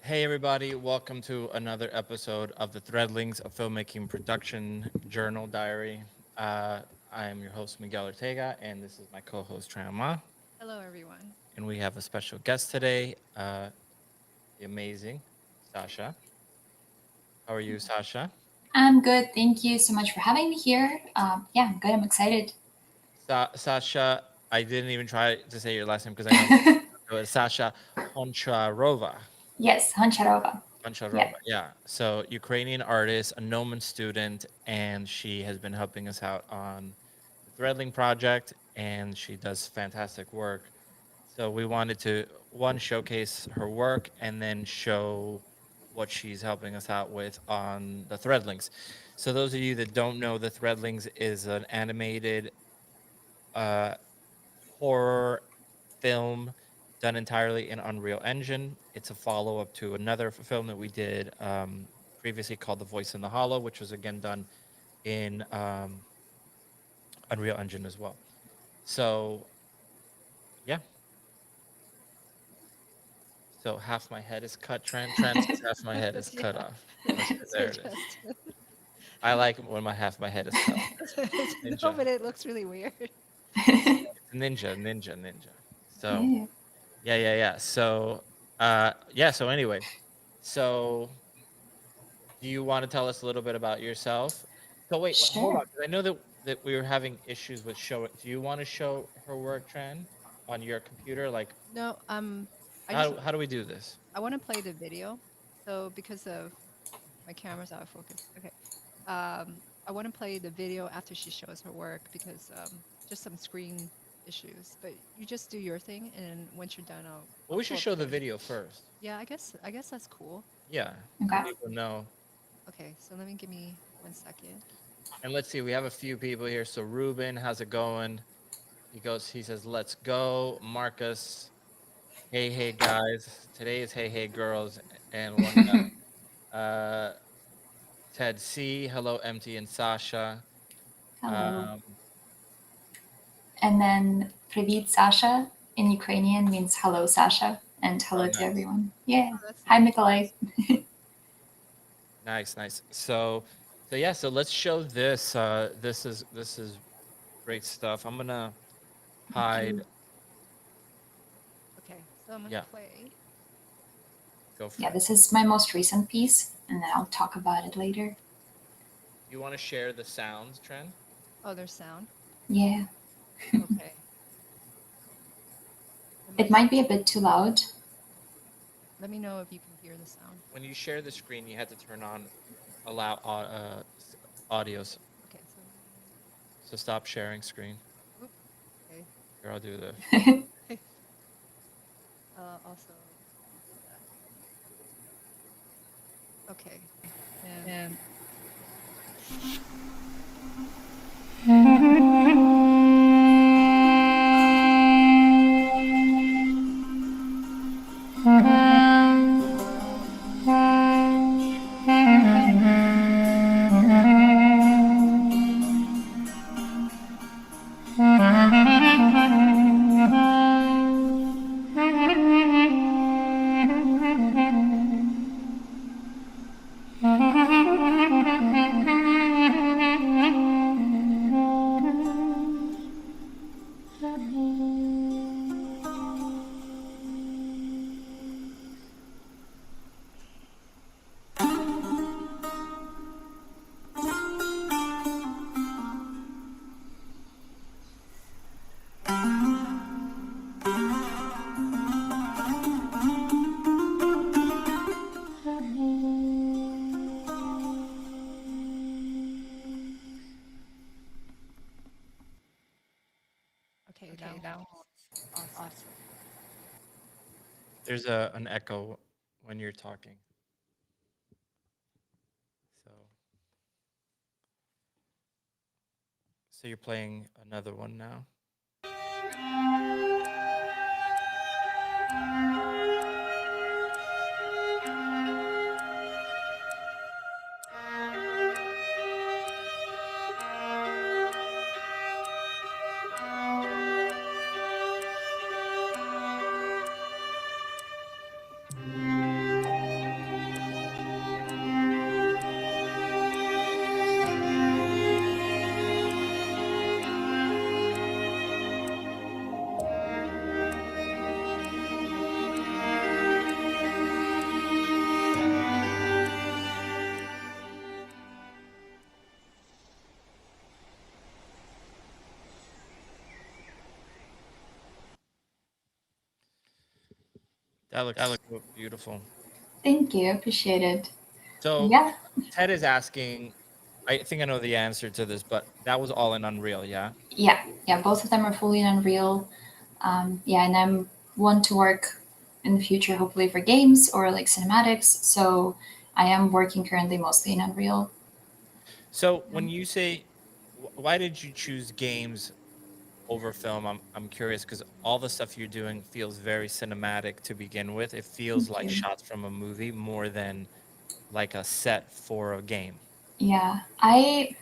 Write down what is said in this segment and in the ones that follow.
Hey everybody, welcome to another episode of the Threadlings, a filmmaking production journal diary. I am your host Miguel Ortega, and this is my co-host Tran. Hello, everyone. And we have a special guest today, the amazing Sasha. How are you, Sasha? I'm good. Thank you so much for having me here. Yeah, I'm good. I'm excited. Sasha, I didn't even try to say your last name because I know it was Sasha Honcharova. Yes, Honcharova. Yeah. Honcharova, yeah. So Ukrainian artist, a Gnomon student, and she has been helping us out on the Threadling project, and she does fantastic work. So we wanted to one showcase her work and then show what she's helping us out with on the Threadlings. So those of you that don't know, the Threadlings is an animated uh, horror film done entirely in Unreal Engine. It's a follow up to another film that we did previously called The Voice in the Hollow, which was again done in Unreal Engine as well. So, yeah. So half my head is cut. Trent says half my head is cut Yeah, off. Okay, it's there it is. suggested. I like when half my head is cut. No, Ninja. but it looks really weird. Ninja. So Yeah. yeah. So so anyway, so do you want to tell us a little bit about yourself? So wait, hold on. Sure. 'Cause I know that we were having issues with showing. Do you want to show her work, Tran, on your computer? Like, No, I just how do we do this? I want to play the video. So because of my camera's out of focus. Okay. I want to play the video after she shows her work because just some screen issues. But you just do your thing, and once you're done, Well, I'll we pull should up show the the. video first. Yeah, I guess that's cool. Yeah, so Okay. people know. Okay, so let me give me 1 second. And let's see, we have a few people here. So Ruben, how's it going? He says, let's go. Marcus, hey guys. Today is hey girls and one uh Ted C, hello MT and Sasha. Hello. Um And then Привет, Sasha in Ukrainian means hello, Sasha, and oh hello to nice. everyone. Yeah. Oh, that's Hi, nice. Nikolai. Nice. So yeah, so let's show this. This is great stuff. I'm gonna Thank hide. you. Okay, so I'm gonna Yeah, play. go for Yeah, it. this is my most recent piece, and then I'll talk about it later. You want to share the sounds, Trent? Oh, there's sound. Yeah. Okay. Let It me might be a bit too loud. let me know if you can hear the sound. When you share the screen, you have to turn on allow audios. Okay, so So stop sharing screen. oop, okay. Here, I'll do this. Also okay. And okay, that was awesome. There's an echo when you're talking. So so you're playing another one now. That looks so beautiful. Thank you. Appreciate it. And So yeah, Ted is asking, I think I know the answer to this, but that was all in Unreal, yeah? yeah. Both of them are fully in Unreal. Yeah, and I'm want to work in the future, hopefully for games or like cinematics. So I am working currently mostly in Unreal. So when you say, why did you choose games over film? I'm curious because all the stuff you're doing feels very cinematic to begin with. It feels Thank like you. shots from a movie more than like a set for a game. Yeah, I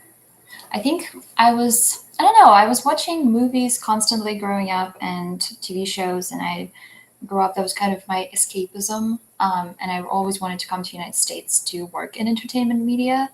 think I don't know, I was watching movies constantly growing up and TV shows, and I grew up, that was kind of my escapism. And I always wanted to come to the United States to work in entertainment media.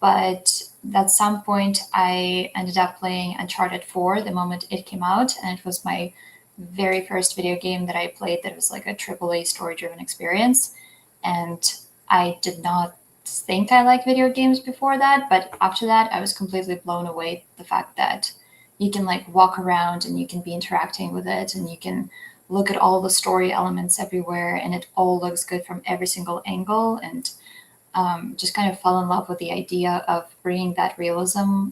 But at some point, I ended up playing Uncharted 4 the moment it came out, and it was my very first video game that I played that was like a AAA story driven experience. And I did not think I liked video games before that, but after that, I was completely blown away the fact that you can like walk around and you can be interacting with it and you can look at all the story elements everywhere and it all looks good from every single angle, and just kind of fell in love with the idea of bringing that realism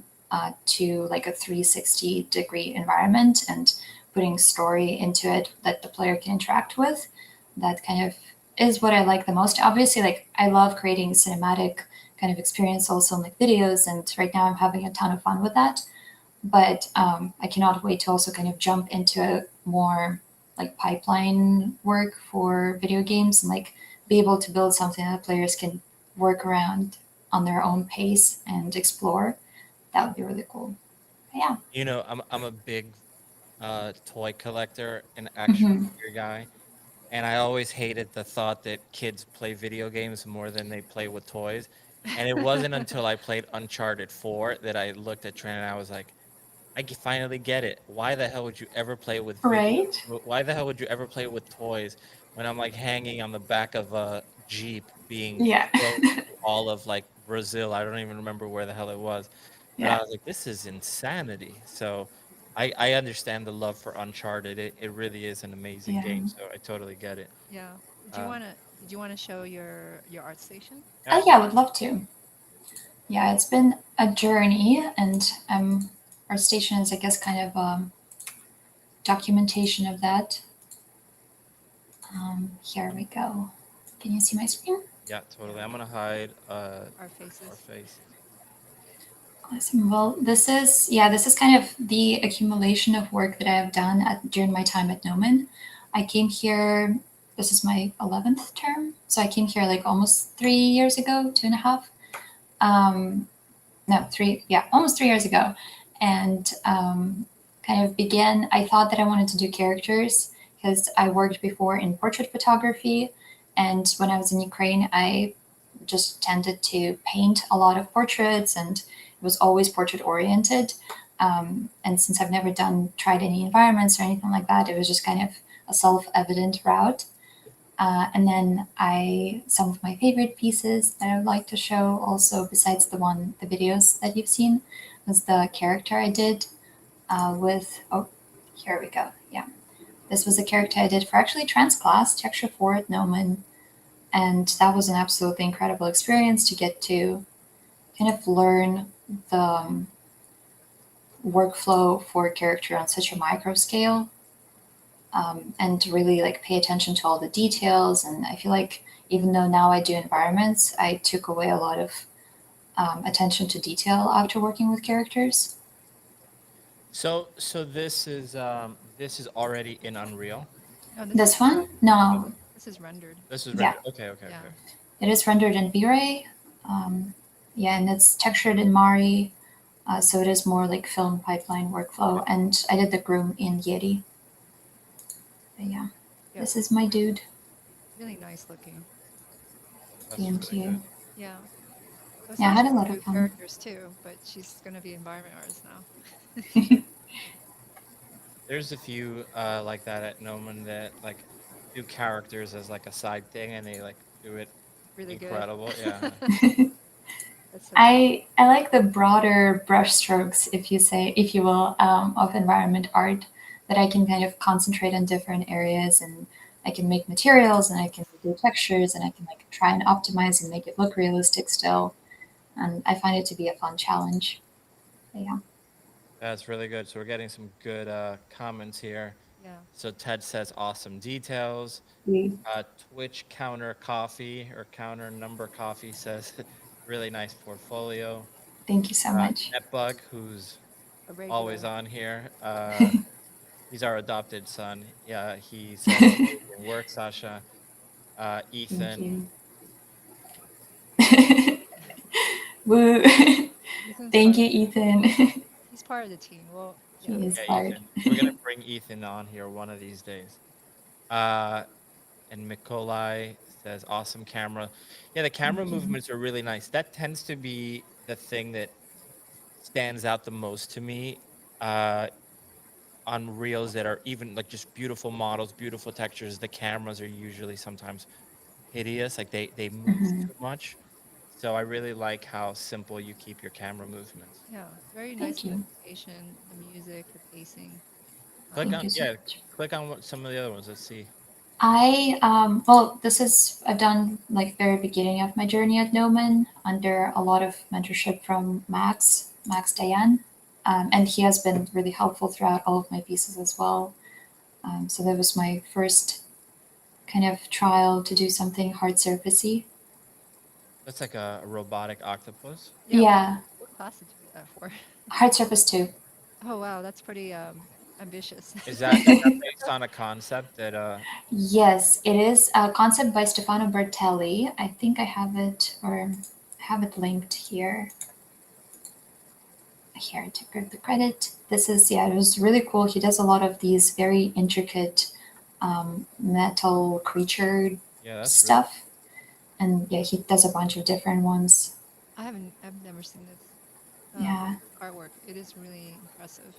to like a 360-degree environment and putting story into it that the player can interact with. That kind of is what I like the most. Obviously, like I love creating cinematic kind of experience also in like videos, and right now I'm having a ton of fun with that. But I cannot wait to also kind of jump into more like pipeline work for video games and like be able to build something that players can work around on their own pace and explore. That would be really cool. But yeah. You know, I'm a big toy collector and action Hmm. figure guy, and I always hated the thought that kids play video games more than they play with toys. And it wasn't until I played Uncharted 4 that I looked at Tran and I was like, finally get it. Why the hell would you ever play with video? Right? Why the hell would you ever play with toys when I'm like hanging on the back of a Jeep being Yeah. flown through all of like Brazil? I don't even remember where the hell it was, but I Yeah. was like, this is insanity. So I understand the love for Uncharted. It really is an amazing Yeah. game. So I totally get it. Yeah. Uh, Did you want to show your art station? Oh yeah, I would love to. Yeah, it's been a journey, and our station is, I guess, kind of documentation of that. Here we go. Can you see my screen? Yeah, totally. Yeah. I'm gonna hide Our our faces. faces. Awesome. Well, this is kind of the accumulation of work that I have done during my time at Gnomon. I came here. This is my 11th term, so I came here like almost 3 years ago, 2.5. Um, no, three. Yeah, almost 3 years ago, and kind of began. I thought that I wanted to do characters because I worked before in portrait photography, and when I was in Ukraine, I just tended to paint a lot of portraits, and it was always portrait oriented. And since I've never tried any environments or anything like that, it was just kind of a self-evident route. And then some of my favorite pieces that I would like to show, also besides the videos that you've seen, was the character I did oh, here we go. Yeah, this was a character I did for actually trans class, Texture 4 at Gnomon, and that was an absolutely incredible experience to get to kind of learn the workflow for a character on such a micro scale, and to really like pay attention to all the details. And I feel like even though now I do environments, I took away a lot of attention to detail after working with characters. So this is already in Unreal. No, This one, no, this is rendered. This is yeah, rendered. Okay, okay, Yeah. okay. it is rendered in V-Ray. Yeah, and it's textured in Mari, so it is more like film pipeline workflow. And I did the groom in Yeti. But yeah, Yeah. this is my dude. Really nice looking. That's Thank really you. good. Yeah. Yeah, I had a Sasha lot do of fun. characters too, but she's gonna be environment artist now. There's a few like that at Gnomon that like do characters as like a side thing, and they like do it Really good. incredible. Yeah. That's so cool. I like the broader brushstrokes, if you will, of environment art, that I can kind of concentrate on different areas and I can make materials and I can do textures and I can like try and optimize and make it look realistic still. And I find it to be a fun challenge. But yeah. That's really good. So we're getting some good comments here. Yeah. So Ted says awesome details. We Twitch counter coffee or counter number coffee says really nice portfolio. thank you so much. Netbug, who's A always regular. on here. He's our adopted son. Yeah, he says amazing work, Sasha. Thank Ethan. you. Woo. Ethan's Thank part. you, Ethan. He's part of the team. Well, yeah. He is Yeah, part. Ethan. We're gonna bring Ethan on here one of these days. Uh, and Mikolai says awesome camera. Yeah, the camera Thank you. movements are really nice. That tends to be the thing that stands out the most to me. On reels that are even like just beautiful models, beautiful textures. The cameras are usually sometimes hideous, like they move Hmm. too much. So I really like how simple you keep your camera movements. Yeah. Very nice Thank you. notation, the music, the pacing. Click Thank on you so yeah, much. click on some of the other ones. Let's see. Well, this is I've done like very beginning of my journey at Gnomon under a lot of mentorship from Max Diane, and he has been really helpful throughout all of my pieces as well. So that was my first kind of trial to do something hard surfacey. That's like a robotic octopus. Yeah. Yeah, What class did you do that for? hard surface too. Oh wow, that's pretty ambitious. Is that based on a concept that Yes, it is a concept by Stefano Bertelli. I think I have it or have it linked here. Here to give the credit. This is yeah, it was really cool. He does a lot of these very intricate metal creature yeah, that's really stuff, and yeah, he does a bunch of different ones. I've never seen this Yeah, artwork. It is really impressive.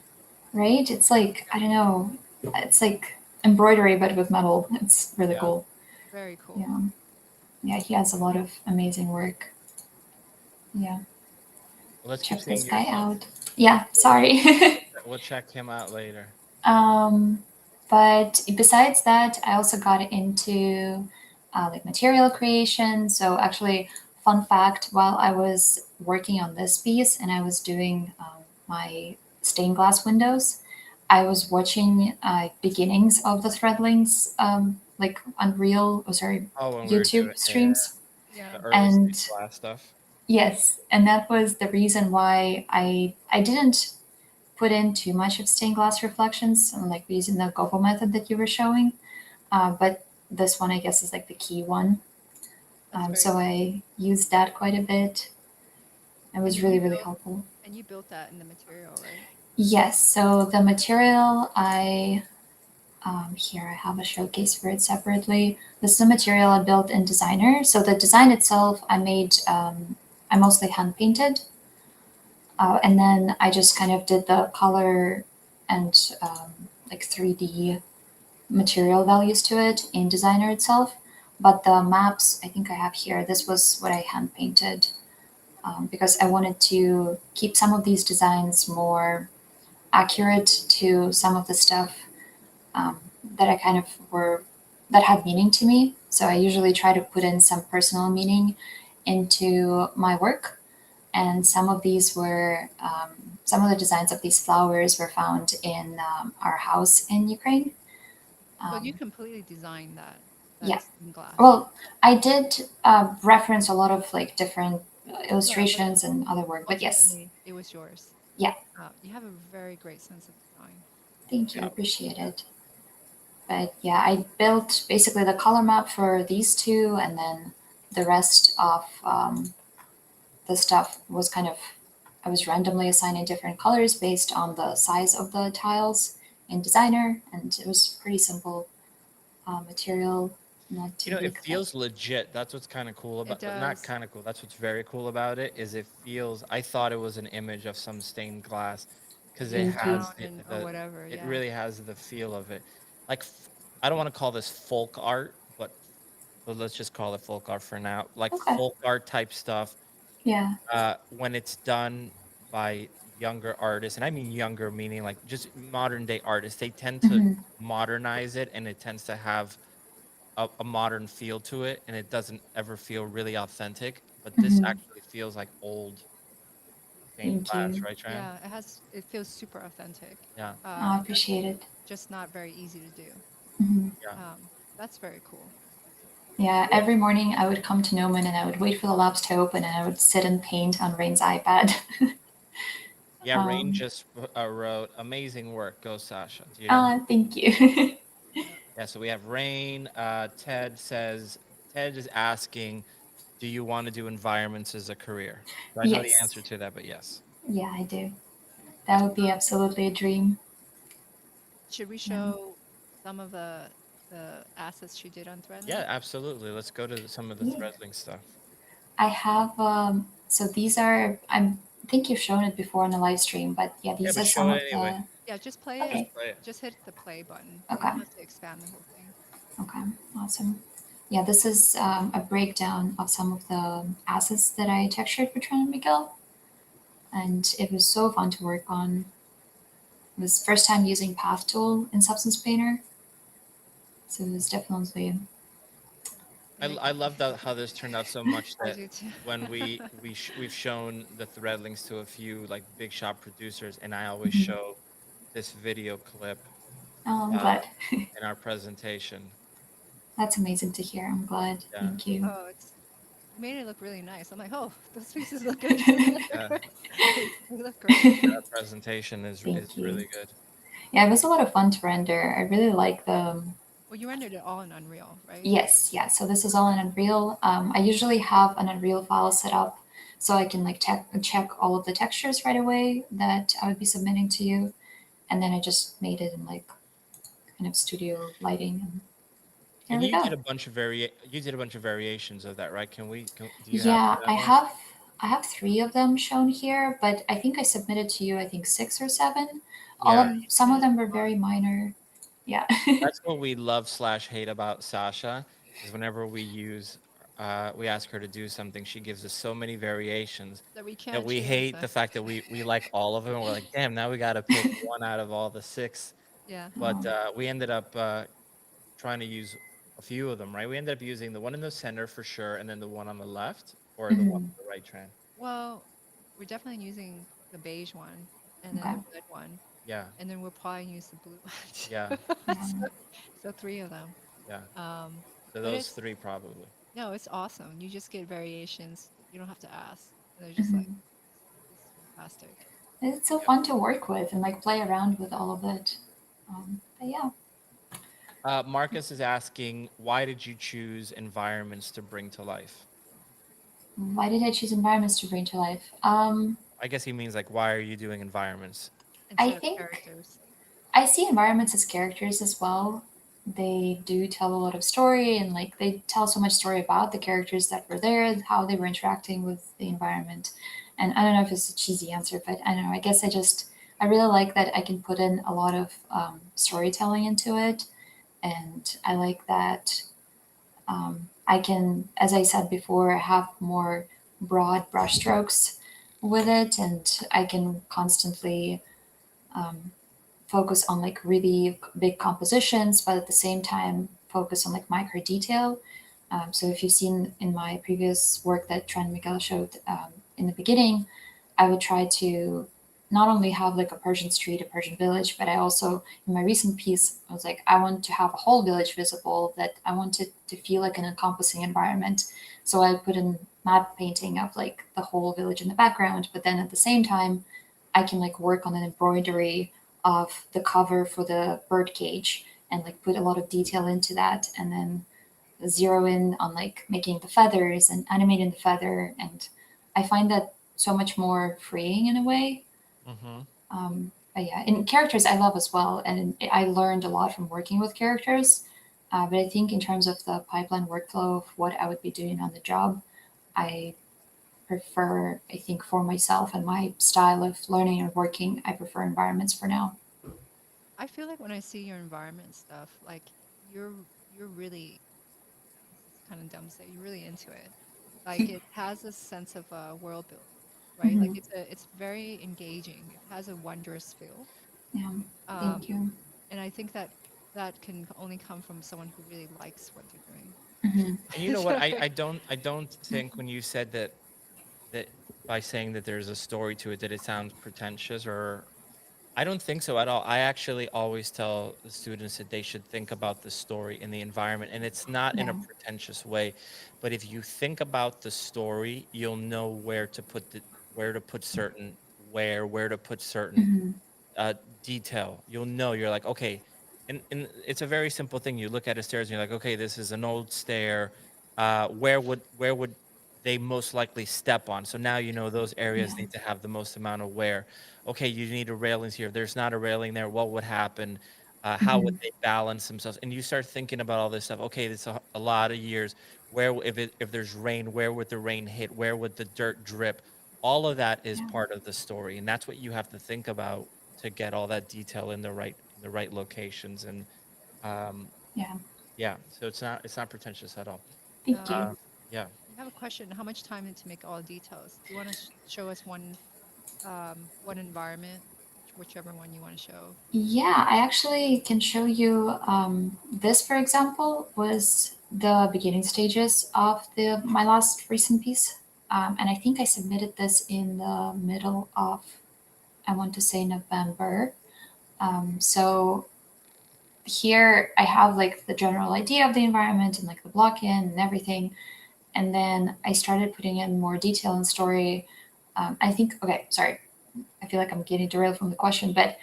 right. It's like I don't know. It's like embroidery but with metal. It's really yeah. cool. Very cool. Yeah, yeah. He has a lot of amazing work. Yeah, Well, let's keep check this seeing your guy son. out. Yeah, sorry. We'll check him out later. Um, but besides that, I also got into like material creation. So actually, fun fact: while I was working on this piece and I was doing my stained glass windows, I was watching beginnings of the Threadlings, like Unreal, oh sorry, Oh, when we were doing YouTube streams, Yeah. the early and stained glass stuff. yes, and that was the reason why I didn't put in too much of stained glass reflections, like using the Gobo method that you were showing. But this one, I guess, is like the key one. That's very So cool. I used that quite a bit. It And was then you really, really built helpful. and you built that in the material, right? Yes, so the material here I have a showcase for it separately. This is a material I built in Designer. So the design itself I made, I mostly hand painted. And then I just kind of did the color and like 3D material values to it in Designer itself. But the maps, I think I have here, this was what I hand painted because I wanted to keep some of these designs more accurate to some of the stuff um, that I kind of were, that had meaning to me. So I usually try to put in some personal meaning into my work. And some of these were, some of the designs of these flowers were found in our house in Ukraine. So you Um, completely designed that yeah. stained glass. Well, I did reference a lot of like different Yeah, but illustrations and other work, but yes, ultimately it was yours. yeah. You have a very great sense of design. Thank you, Yeah. appreciate it. But yeah, I built basically the color map for these two, and then the rest of the stuff was kind of I was randomly assigning different colors based on the size of the tiles in Designer, and it was pretty simple material, not You too know, it big. But feels legit. That's what's kind of cool It about, not does. kind of cool. That's what's very cool about it is it feels. I thought it was an image of some stained glass because it In thank you. has town and or the whatever. it Yeah. really has the feel of it. Like I don't want to call this folk art, but let's just call it folk art for now. Like Okay. folk art type stuff. Yeah. When it's done by younger artists, and I mean younger meaning like just modern day artists, they tend to Hmm. modernize it, and it tends to have a modern feel to it, and it doesn't ever feel really authentic. But this Hmm. actually feels like old stained Thank glass, you. right, Tran? Yeah, it feels super authentic. Yeah, I That's appreciate it. just not very easy to do. Hmm. yeah. That's very cool. Yeah, Cool. every morning I would come to Gnomon and I would wait for the labs to open and I would sit and paint on Rain's iPad. Yeah, Rain um, just wrote amazing work. Go Sasha. Do you hear him? Thank you. Yeah. Yeah, so we have Rain. Ted is asking, do you want to do environments as a career? So I know the Yes. answer to that, but yes. Yeah, I do. That Yes. would be absolutely a dream. Should we Yeah. show some of the assets she did on Yeah, Threadling? absolutely. Let's go to some of the Yeah. Threadling stuff. I have so these are I think you've shown it before on the live stream, but yeah, Yeah, these but are show some it of anyway. the Yeah, just play it. Just okay. play it. Just hit the play button. You Okay. don't have to expand the whole thing. Okay. Awesome. Yeah, this is a breakdown of some of the assets that I textured for Tran and Miguel, and it was so fun to work on. It was first time using Path Tool in Substance Painter, so it was definitely Very I cool. love that how this turned out so much I that do too. when we've shown the Threadlings to a few like big shop producers, and I always mhm. show this video clip Oh, I'm uh, glad. in our presentation. That's amazing to hear. I'm glad. Yeah, Thank you. Oh, you made it look really nice. I'm like, oh, those pieces look good. yeah. they look great. Our presentation is Thank you. really good. Yeah, it was a lot of fun to render. I really like the Well, you rendered it all in Unreal, right? yes, yeah. So this is all in Unreal. I usually have an Unreal file set up so I can like check all of the textures right away that I would be submitting to you, and then I just made it in like kind of studio lighting, and there And we go. you did a bunch of variations of that, right? Do you have Yeah, that list? I have three of them shown here, but I think I submitted to you I think six or seven. All Yeah, of You some of submitted them were a lot. very minor. Yeah. that's what we love slash hate about Sasha is whenever we ask her to do something, she gives us so many variations That we that can't we choose. hate the fact that we like all of them. We're like, damn, now we got to pick one out of all the six. Yeah. But Um, we ended up trying to use a few of them, right? We ended up using the one in the center for sure, and then the one on the left or the one mhm. on the right, Tran. Well, we're definitely using the beige one and then Okay. the red one, Yeah, and then we'll probably use the blue one yeah, too. Yeah. So three of them. yeah. Um, So but those three probably. no, it's awesome. You just get variations. You don't have to ask. And they're just like, Mhm. this is fantastic. It's so Yeah. fun to work with and like play around with all of it. But yeah, Marcus is asking, why did you choose environments to bring to life? why did I choose environments to bring to life? I guess he means like, why are you doing environments? I Instead of think characters. I see environments as characters as well. They do tell a lot of story and like they tell so much story about the characters that were there, how they were interacting with the environment. And I don't know if it's a cheesy answer, but I don't know. I guess I really like that I can put in a lot of storytelling into it, and I like that I can, as I said before, have more broad brushstrokes with it, and I can constantly um, focus on like really big compositions, but at the same time focus on like micro detail. So if you've seen in my previous work that Trent Miguel showed in the beginning, I would try to not only have like a Persian street, a Persian village, but I also in my recent piece I was like I want to have a whole village visible that I wanted to feel like an encompassing environment. So I put in map painting of like the whole village in the background, but then at the same time I can like work on an embroidery of the cover for the bird cage and like put a lot of detail into that and then zero in on like making the feathers and animating the feather, and I find that so much more freeing in a way. Mm-hmm. But yeah, in characters I love as well, and I learned a lot from working with characters. But I think in terms of the pipeline workflow of what I would be doing on the job, I prefer, I think for myself and my style of learning and working, I prefer environments for now. I feel like when I see your environment stuff, like you're you're really, this is kind of dumb to say, you're really into it. Like it has a sense of world building, right? Like Hmm. it's very engaging. It has a wondrous feel. Yeah, Um, thank you. and I think that that can only come from someone who really likes what they're doing. Hmm. And you know what? So, I don't think when you said that by saying that there's a story to it, did it sound pretentious or I don't think so at all. I actually always tell the students that they should think about the story and the environment, and it's not in a Yeah. pretentious way. But if you think about the story, you'll know where to put certain where to put certain Hmm. uh, detail. You'll know. You're like, okay, and it's a very simple thing. You look at a stairs, and you're like, okay, this is an old stair. Where would they most likely step on? So now you know those areas Yeah. need to have the most amount of wear. Okay, you need a railings here. If there's not a railing there, what would happen? How would Hmm. they balance themselves? And you start thinking about all this stuff. Okay, this a lot of years. If there's rain, where would the rain hit? Where would the dirt drip? All of that is Yeah. part of the story, and that's what you have to think about to get all that detail in the right locations. And um, Yeah. yeah, so it's not pretentious at all. Thank you. um, Um, yeah. we have a question. How much time to make all the details? Do you want to show us one environment, whichever one you want to show? Yeah, I actually can show you. This, for example, was the beginning stages of the my last recent piece, and I think I submitted this in the middle of, I want to say, November. So here I have like the general idea of the environment and like the block in and everything, and then I started putting in more detail and story. I think, okay, sorry, I feel like I'm getting derailed from the question, but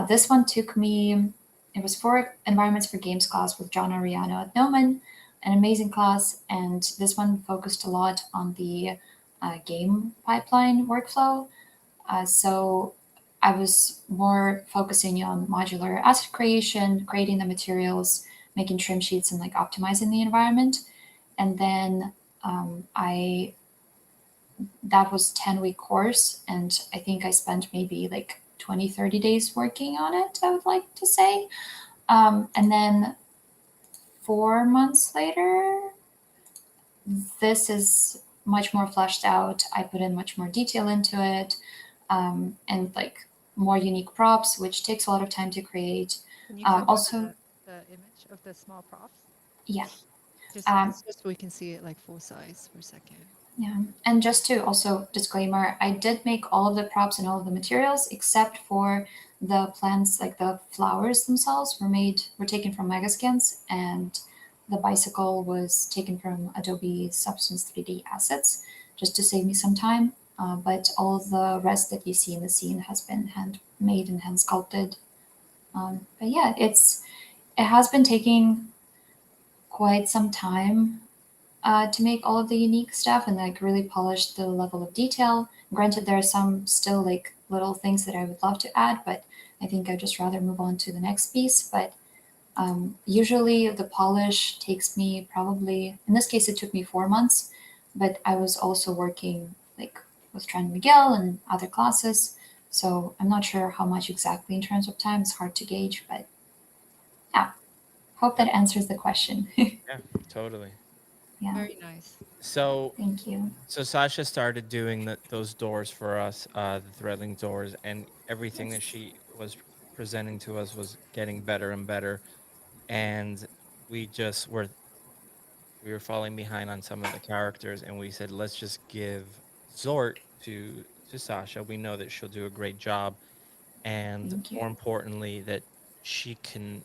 this one took me. It was for environments for games class with John Ariano at Gnomon, an amazing class, and this one focused a lot on the game pipeline workflow. So I was more focusing on modular asset creation, creating the materials, making trim sheets, and like optimizing the environment. And then I that was 10-week course, and I think I spent maybe like 20, 30 days working on it, I would like to say. And then 4 months later, this is much more fleshed out. I put in much more detail into it, and like more unique props, which takes a lot of time to create. Can you click on Also, the image of the small props? yeah. Just Um, it's just so we can see it like full size for a second. Yeah, and just to also disclaimer, I did make all of the props and all of the materials except for the plants, like the flowers themselves, were taken from Megascans, and the bicycle was taken from Adobe Substance 3D assets, just to save me some time. But all of the rest that you see in the scene has been handmade and hand sculpted. But yeah, it has been taking quite some time to make all of the unique stuff and like really polish the level of detail. Granted, there are some still like little things that I would love to add, but I think I'd just rather move on to the next piece. But usually the polish takes me probably, in this case, it took me 4 months, but I was also working like with Tran and Miguel and other classes. So I'm not sure how much exactly in terms of time. It's hard to gauge, but yeah, hope Yeah. that answers the question. Yeah. Totally. Yeah, Very nice. So thank you. so Sasha started doing those doors for us, the threadling doors, and everything that Yes, she was presenting to us was getting better and better. And we just were falling behind on some of the characters, and we said let's just give Zort to Sasha. We know that she'll do a great job, and thank you. more importantly, that she can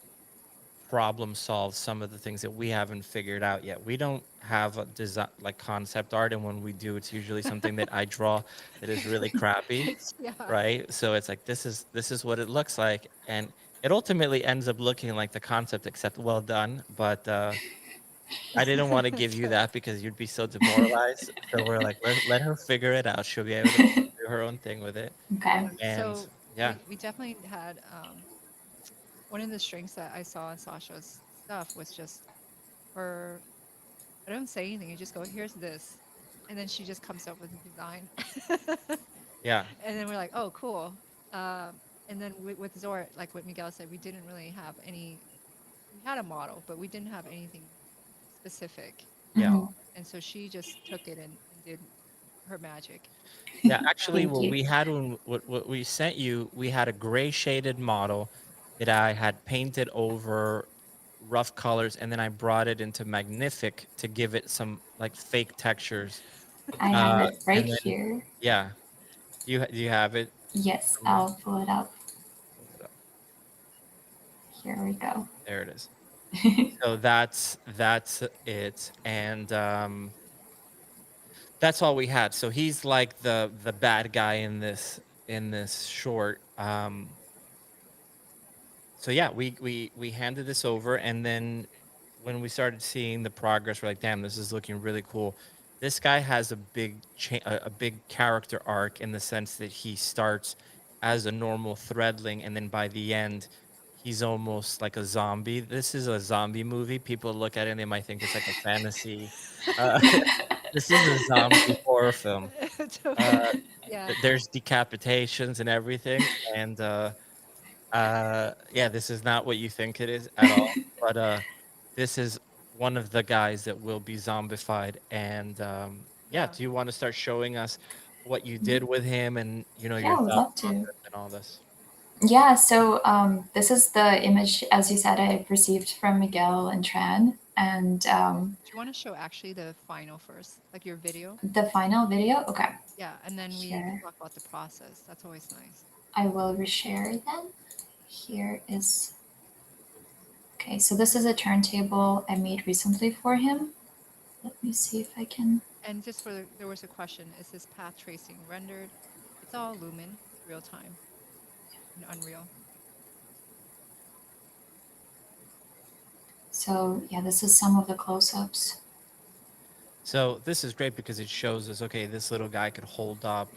problem solve some of the things that we haven't figured out yet. We don't have a design like concept art, and when we do, it's usually something that I draw that is really crappy, Yeah. right? So it's like this is what it looks like, and it ultimately ends up looking like the concept, except well done. But I didn't want to give you So, that because you'd be so demoralized. So we're like, let her figure it out. She'll be able to do her own thing with it. Okay. And so yeah, we definitely had one of the strengths that I saw in Sasha's stuff was just her. I don't say anything. I just go, here's this. And then she just comes up with a design. yeah, And then we're like, oh, cool. And then with Zort, like what Miguel said, we didn't really have any, we had a model, but we didn't have anything specific at yeah. Hmm. all. And so she just took it and did her magic. Yeah, actually, Thank what you. we had when what we sent you, we had a gray shaded model, that I had painted over rough colors, and then I brought it into Magnific to give it some like fake textures. I have it right And then here. yeah, do you have it Yes, somewhere? I'll pull it up. Pull it up. Here we go. There it is. So that's it, and that's all we had. So he's like the bad guy in this short. So yeah, we handed this over, and then when we started seeing the progress, we're like, damn, this is looking really cool. This guy has a a big character arc in the sense that he starts as a normal threadling, and then by the end, he's almost like a zombie. This is a zombie movie. People look at it and they might think it's like a fantasy. Uh, this is a zombie horror film. Uh, Yeah. there's decapitations and everything, and yeah, this is not what you think it is at all, but this is one of the guys that will be zombified. And yeah, Yeah. do you want to start showing us what you did with him, and Yeah, your I would thought love to. process and all this? Yeah, so this is the image, as you said, I received from Miguel and Tran, and Do you want to show actually the final first, like your video? the final video. Okay, Yeah, and then we can here talk about the process. That's always nice. I will reshare then. Here is okay. So this is a turntable I made recently for him. Let me see if I can. And just for there was a question: is this path tracing rendered? It's all Lumen, real time, in Unreal. So yeah, this is some of the close-ups. So this is great because it shows us, okay, this little guy could hold up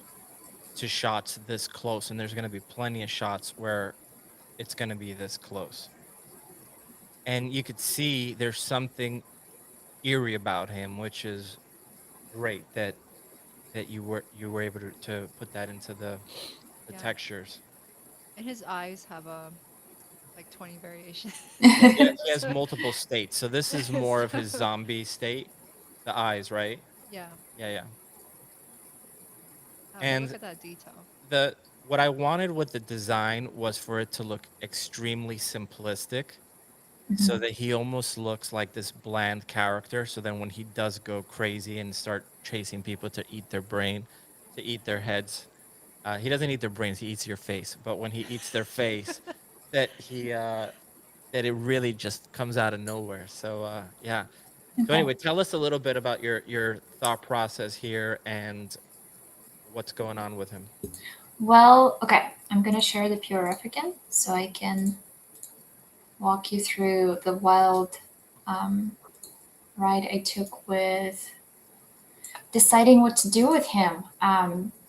to shots this close, and there's going to be plenty of shots where it's going to be this close, and you could see there's something eerie about him, which is great that you were able to put that into the Yeah, textures. and his eyes have like 20 variations. Yeah, he has So, multiple states. So this is more of his so, zombie state, the eyes, right? yeah. Yeah, yeah. Oh, look And at that detail. the what I wanted with the design was for it to look extremely simplistic, so Mhm. that he almost looks like this bland character. So then when he does go crazy and start chasing people to eat their brain, to eat their heads, he doesn't eat their brains, he eats your face. But when he eats their face, that he that it really just comes out of nowhere. So yeah. So Okay. anyway, tell us a little bit about your thought process here and what's going on with him. Well, okay. I'm gonna share the pure again so I can walk you through the wild um, ride I took with deciding what to do with him.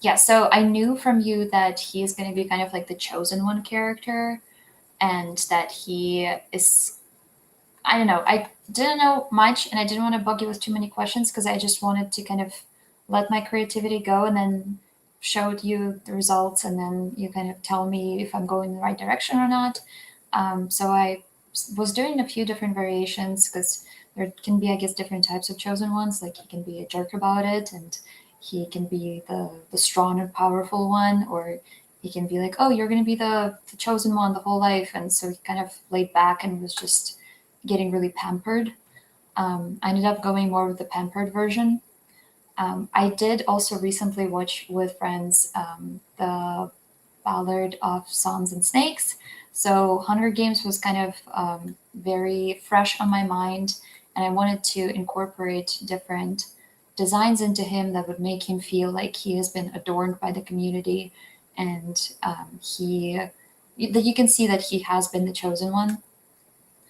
Yeah, so I knew from you that he is going to be kind of like the chosen one character, and that he is. I don't know. I didn't know much, and I didn't want to bug you with too many questions because I just wanted to kind of let my creativity go and then showed you the results, and then you kind of tell me if I'm going in the right direction or not. So I was doing a few different variations because there can be, I guess, different types of chosen ones. Like he can be a jerk about it, and he can be the strong and powerful one, or he can be like, oh, you're going to be the chosen one the whole life. And so he kind of laid back and was just getting really pampered. I ended up going more with the pampered version. I did also recently watch with friends the Ballad of Songs and Snakes. So Hunger Games was kind of very fresh on my mind, and I wanted to incorporate different designs into him that would make him feel like he has been adorned by the community, and he that you can see that he has been the chosen one.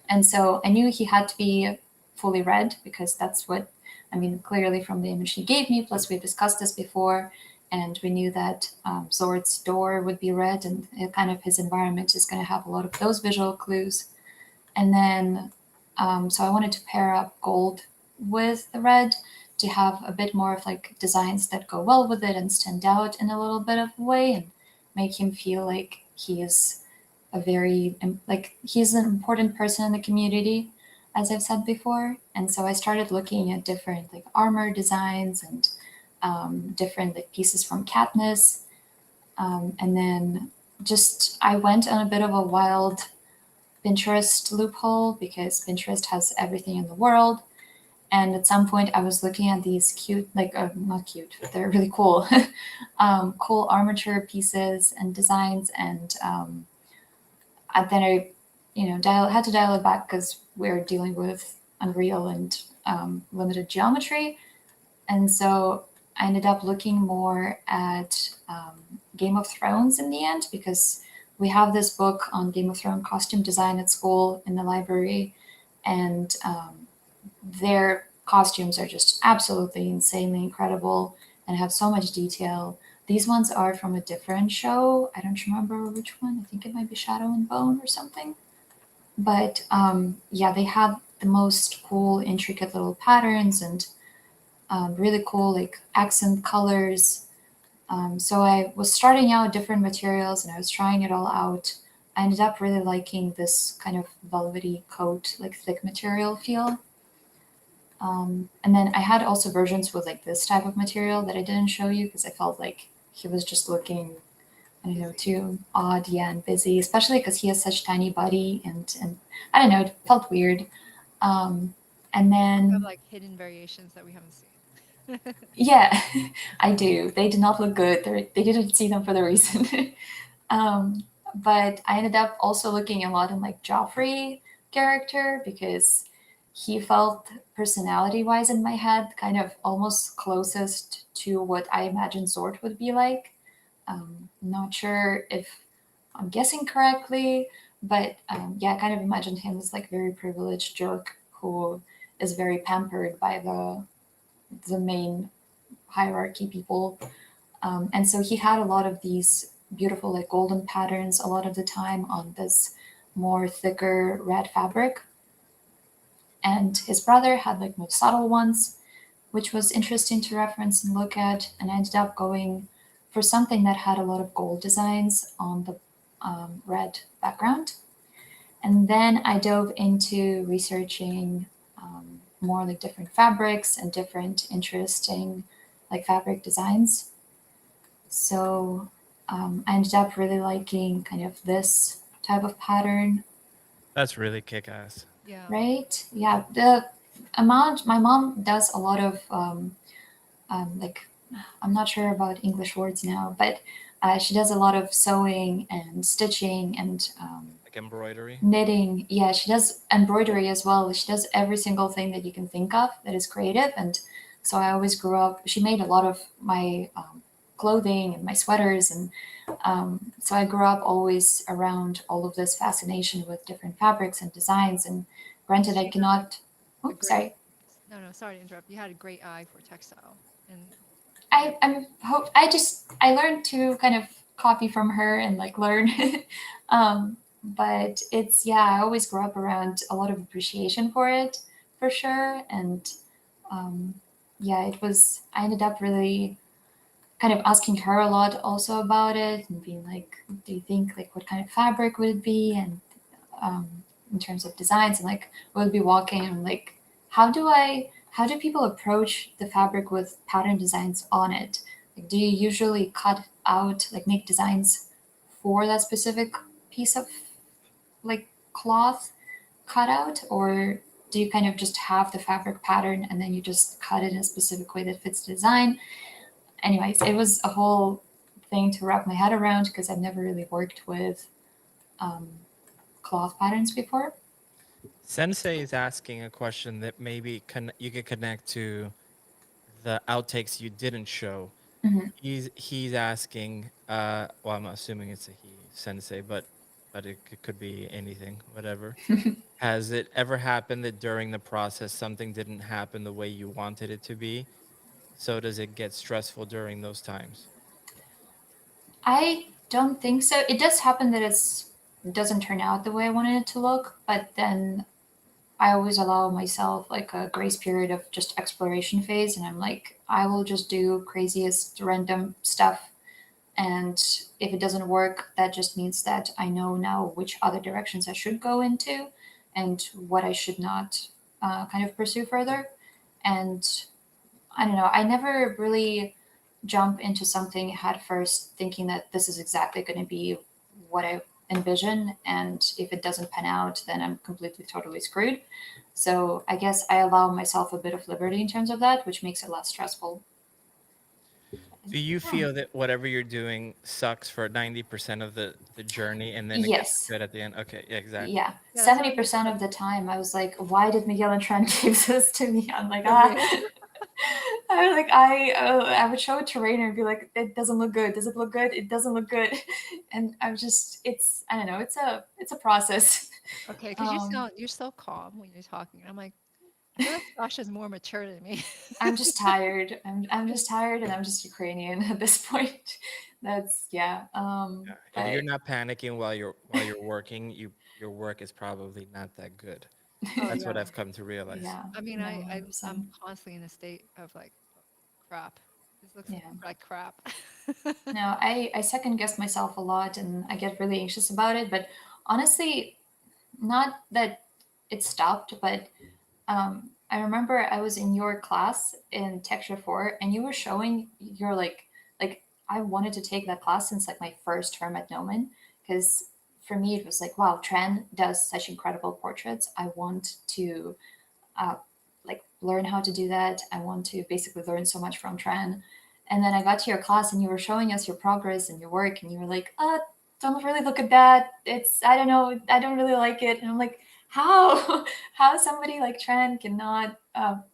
And so I knew he had to be fully red because that's what, I mean, clearly from the image he gave me. Plus, we've discussed this before, and we knew that Zort's door would be red, and kind of his environment is going to have a lot of those visual clues. And then, so I wanted to pair up gold with the red to have a bit more of like designs that go well with it and stand out in a little bit of a way and make him feel like he is a very like he's an important person in the community, as I've said before. And so I started looking at different like armor designs and different like pieces from Katniss, and then just I went on a bit of a wild Pinterest loophole because Pinterest has everything in the world. And at some point, I was looking at these cute, like not cute, but they're really cool, cool armature pieces and designs. And then I, had to dial it back because we're dealing with Unreal and limited geometry. And so I ended up looking more at Game of Thrones in the end because we have this book on Game of Thrones costume design at school in the library, and their costumes are just absolutely insanely incredible and have so much detail. These ones are from a different show. I don't remember which one. I think it might be Shadow and Bone or something. But yeah, they have the most cool, intricate little patterns and really cool like accent colors. So I was starting out different materials and I was trying it all out. I ended up really liking this kind of velvety coat, like thick material feel. And then I had also versions with like this type of material that I didn't show you because I felt like he was just looking, I don't know, too odd, yeah, and busy, especially because he has such tiny body and I don't know, it felt weird. And You have then like hidden variations that we haven't seen. yeah, I do. They did not look good. They didn't see them for the reason. um, but I ended up also looking a lot in like Joffrey character because he felt personality wise in my head kind of almost closest to what I imagine Zort would be like. Not sure if I'm guessing correctly, but yeah, I kind of imagined him as like very privileged jerk who is very pampered by the main hierarchy people. And so he had a lot of these beautiful, like golden patterns a lot of the time on this more thicker red fabric. And his brother had like more subtle ones, which was interesting to reference and look at. And I ended up going for something that had a lot of gold designs on the red background. And then I dove into researching more like different fabrics and different interesting like fabric designs. So I ended up really liking kind of this type of pattern, That's really kick-ass. Yeah. right? Yeah, the amount my mom does a lot of like I'm not sure about English words now, but she does a lot of sewing and stitching and Like embroidery. knitting. Yeah, she does embroidery as well. She does every single thing that you can think of that is creative. And so I always grew up, she made a lot of my clothing and my sweaters. And so I grew up always around all of this fascination with different fabrics and designs. And granted, I She had cannot, a oh, great, sorry. no, sorry to interrupt. You had a great eye for textile. And I learned to kind of copy from her and like learn. But it's yeah, I always grew up around a lot of appreciation for it for sure. And um, yeah, it was I ended up really kind of asking her a lot also about it and being like, do you think like what kind of fabric would it be and um, in terms of designs and like we'll be walking and like how do people approach the fabric with pattern designs on it? Like, do you usually cut out like make designs for that specific piece of like cloth cut out, or do you kind of just have the fabric pattern and then you just cut it in a specific way that fits the design? Anyways, it was a whole thing to wrap my head around because I've never really worked with um, cloth patterns before. Sensei is asking a question that maybe you could connect to the outtakes you didn't show. Mhm. He's asking. Well, I'm assuming it's a he, Sensei, but could be anything, whatever. Has it ever happened that during the process something didn't happen the way you wanted it to be? So does it get stressful during those times? I don't think so. It does happen that it doesn't turn out the way I wanted it to look, but then I always allow myself like a grace period of just exploration phase, and I'm like, I will just do craziest random stuff. And if it doesn't work, that just means that I know now which other directions I should go into and what I should not kind of pursue further. And I don't know, I never really jump into something head first thinking that this is exactly going to be what I envision, and if it doesn't pan out, then I'm completely totally screwed. So I guess I allow myself a bit of liberty in terms of that, which makes it less stressful. Do you Yeah. feel that whatever you're doing sucks for 90% of the journey and then it gets Yes. good at the end? Okay, yeah, exactly. Yeah, Yeah, that's what I 70% of the time I was like, why did Miguel and Tran give this to me? I'm like, Oh, I was like, I would show it to Rainer and be like, it doesn't look good. Does it look good? It doesn't look good. And I'm just, it's, I don't know, it's a process. okay, because you're so calm when you're talking. I'm like, I feel like Sasha's more mature than me. I'm just tired. I'm just tired, and I'm just Ukrainian at this point. That's yeah. Yeah. If you're But not panicking while you're working, your work is probably not that good. Oh That's what yeah. I've come to realize. yeah, I mean, no, I'm 100%. constantly in a state of like, crap. This looks Yeah. like crap. No, I second guess myself a lot, and I get really anxious about it. But honestly, not that it stopped, but I remember I was in your class in Texture 4, and you were showing your like I wanted to take that class since like my first term at Gnomon, because for me it was like, wow, Tran does such incredible portraits. I want to uh, like learn how to do that. I want to basically learn so much from Tran. And then I got to your class and you were showing us your progress and your work, and you were like, don't really look at that. It's, I don't know, I don't really like it. And I'm like, how? How somebody like Tran cannot?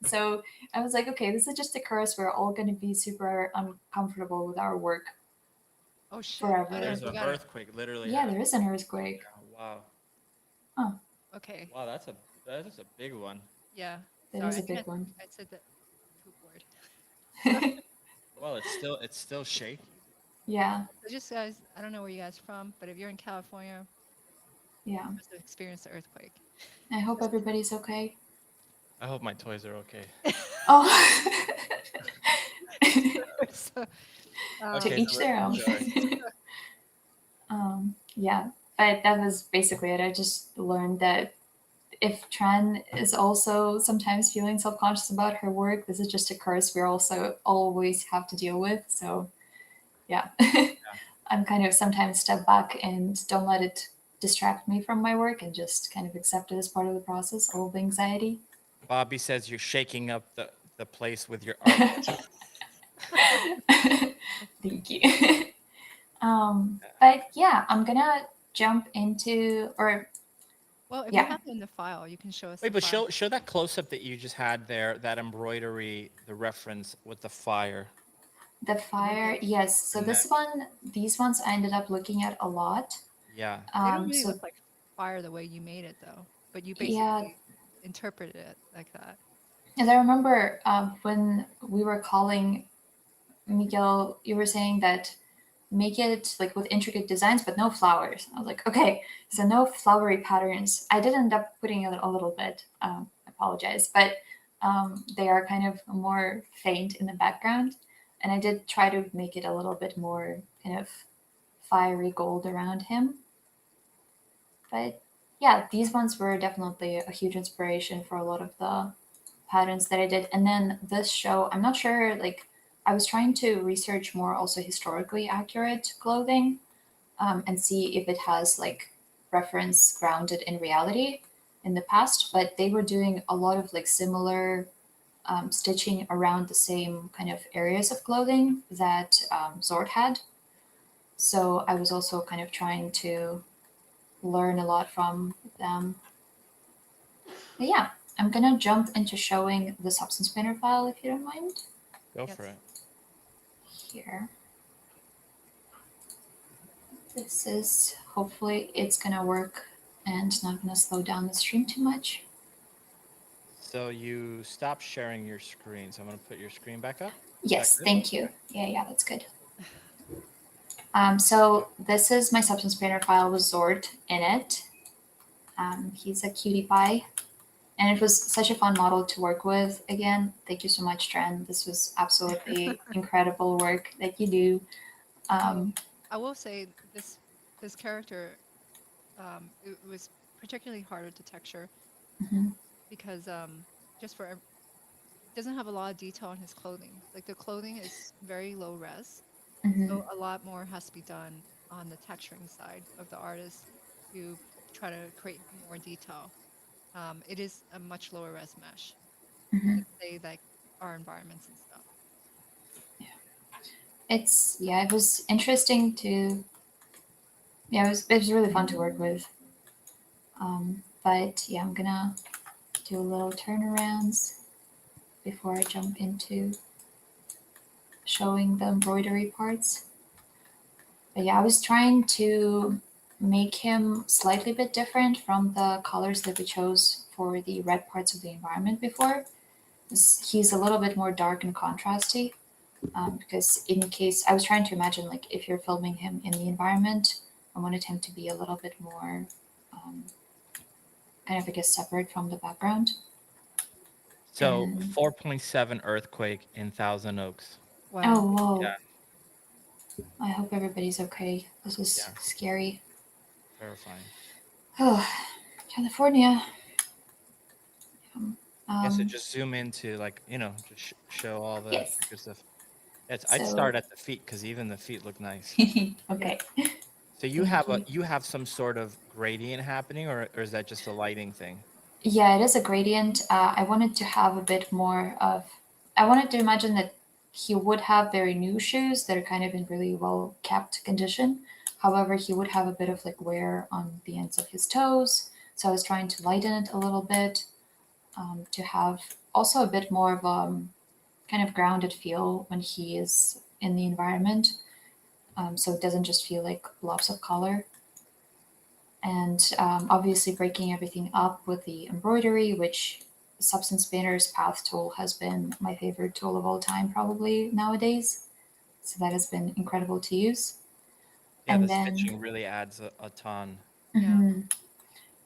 So I was like, okay, this is just a curse. We're all going to be super uncomfortable with our work Oh shit. forever. There's We an gotta. earthquake literally Yeah, there happening. is an earthquake. Yeah, wow. Okay. Wow, that's a big one. Yeah. That Sorry. is I a think big one. I said that poop word. Well, it's still shaky. Yeah, So just guys, I don't know where you guys from, but if you're in California, yeah. you must have experienced the earthquake. I hope everybody's okay. I hope my toys are okay. Oh. So, To Okay, um, so each let's their own. enjoy. Yeah, but that was basically it. I just learned that if Tran is also sometimes feeling self conscious about her work, this is just a curse we also always have to deal with. So, yeah, I'm kind of sometimes step back and don't let it distract me from my work and just kind of accept it as part of the process, all the anxiety. Bobby says you're shaking up the place with your art. Thank you. But yeah, I'm gonna jump into, or well, if you yeah, have it in the file, you can show us Wait, the but file. show that close up that you just had there, that embroidery, the reference with the fire. the Oh, the fire. neck. Yes. So The neck. this one, these ones I ended up looking at a lot. Yeah. They don't really So look like fire the way you made it, though. But you yeah, basically interpreted it like that. and I remember when we were calling Miguel, you were saying that make it like with intricate designs but no flowers. I was like, okay, so no flowery patterns. I did end up putting it a little bit. I apologize, but they are kind of more faint in the background, and I did try to make it a little bit more kind of fiery gold around him. But yeah, these ones were definitely a huge inspiration for a lot of the patterns that I did. And then this show, I'm not sure, like, I was trying to research more also historically accurate clothing, and see if it has like reference grounded in reality in the past. But they were doing a lot of like similar stitching around the same kind of areas of clothing that Zort had. So I was also kind of trying to learn a lot from them. But yeah, I'm gonna jump into showing the substance painter file if you don't mind. Go Yes. for it. Here. This is, hopefully it's gonna work and not gonna slow down the stream too much. So you stop sharing your screen. So I'm gonna put your screen back up. Yes, Good? thank you. Yeah, that's good. So this is my substance painter file with Zort in it. He's a cutie pie. And it was such a fun model to work with. Again, thank you so much, Tran. This was absolutely incredible work that you do. I will say this character, it was particularly harder to texture Mhm, because just for doesn't have a lot of detail on his clothing. Like the clothing is very low res, mhm, so a lot more has to be done on the texturing side of the artist to try to create more detail. It is a much lower res mesh Hmm. than say like our environments and stuff. It's yeah, it was interesting to yeah, it was really fun to work with. But yeah, I'm gonna do a little turnarounds before I jump into showing the embroidery parts. But yeah, I was trying to make him slightly bit different from the colors that we chose for the red parts of the environment before. He's a little bit more dark and contrasty. Because in case I was trying to imagine like if you're filming him in the environment, I wanted him to be a little bit more um, kind of I guess separate from the background. So And 4.7 earthquake in Thousand Oaks. oh Wow. whoa, Yeah, I hope everybody's okay. This was yeah, scary. terrifying. Oh, California. Um, Yes, so um, just zoom into like just show all the yes. good stuff. Yes, I'd So start at the feet because even the feet look nice. Yeah. okay, So you thank have you. some sort of gradient happening, or is that just a lighting thing? Yeah, it is a gradient. I wanted to have a bit more of. I wanted to imagine that he would have very new shoes that are kind of in really well kept condition. However, he would have a bit of like wear on the ends of his toes. So I was trying to lighten it a little bit to have also a bit more of kind of grounded feel when he is in the environment. So it doesn't just feel like blobs of color. And obviously breaking everything up with the embroidery, which Substance Painter's Path tool has been my favorite tool of all time, probably nowadays. So that has been incredible to use. Yeah, the And then, stitching really adds a ton. Yeah. mhm.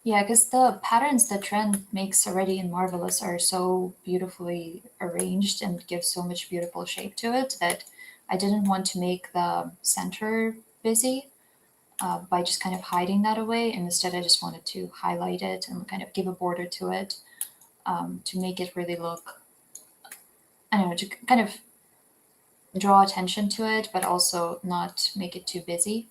Yeah, because the patterns that Trend makes already in Marvelous are so beautifully arranged and give so much beautiful shape to it that I didn't want to make the center busy by just kind of hiding that away. And instead, I just wanted to highlight it and kind of give a border to it to make it really look, I don't know, to kind of draw attention to it, but also not make it too busy.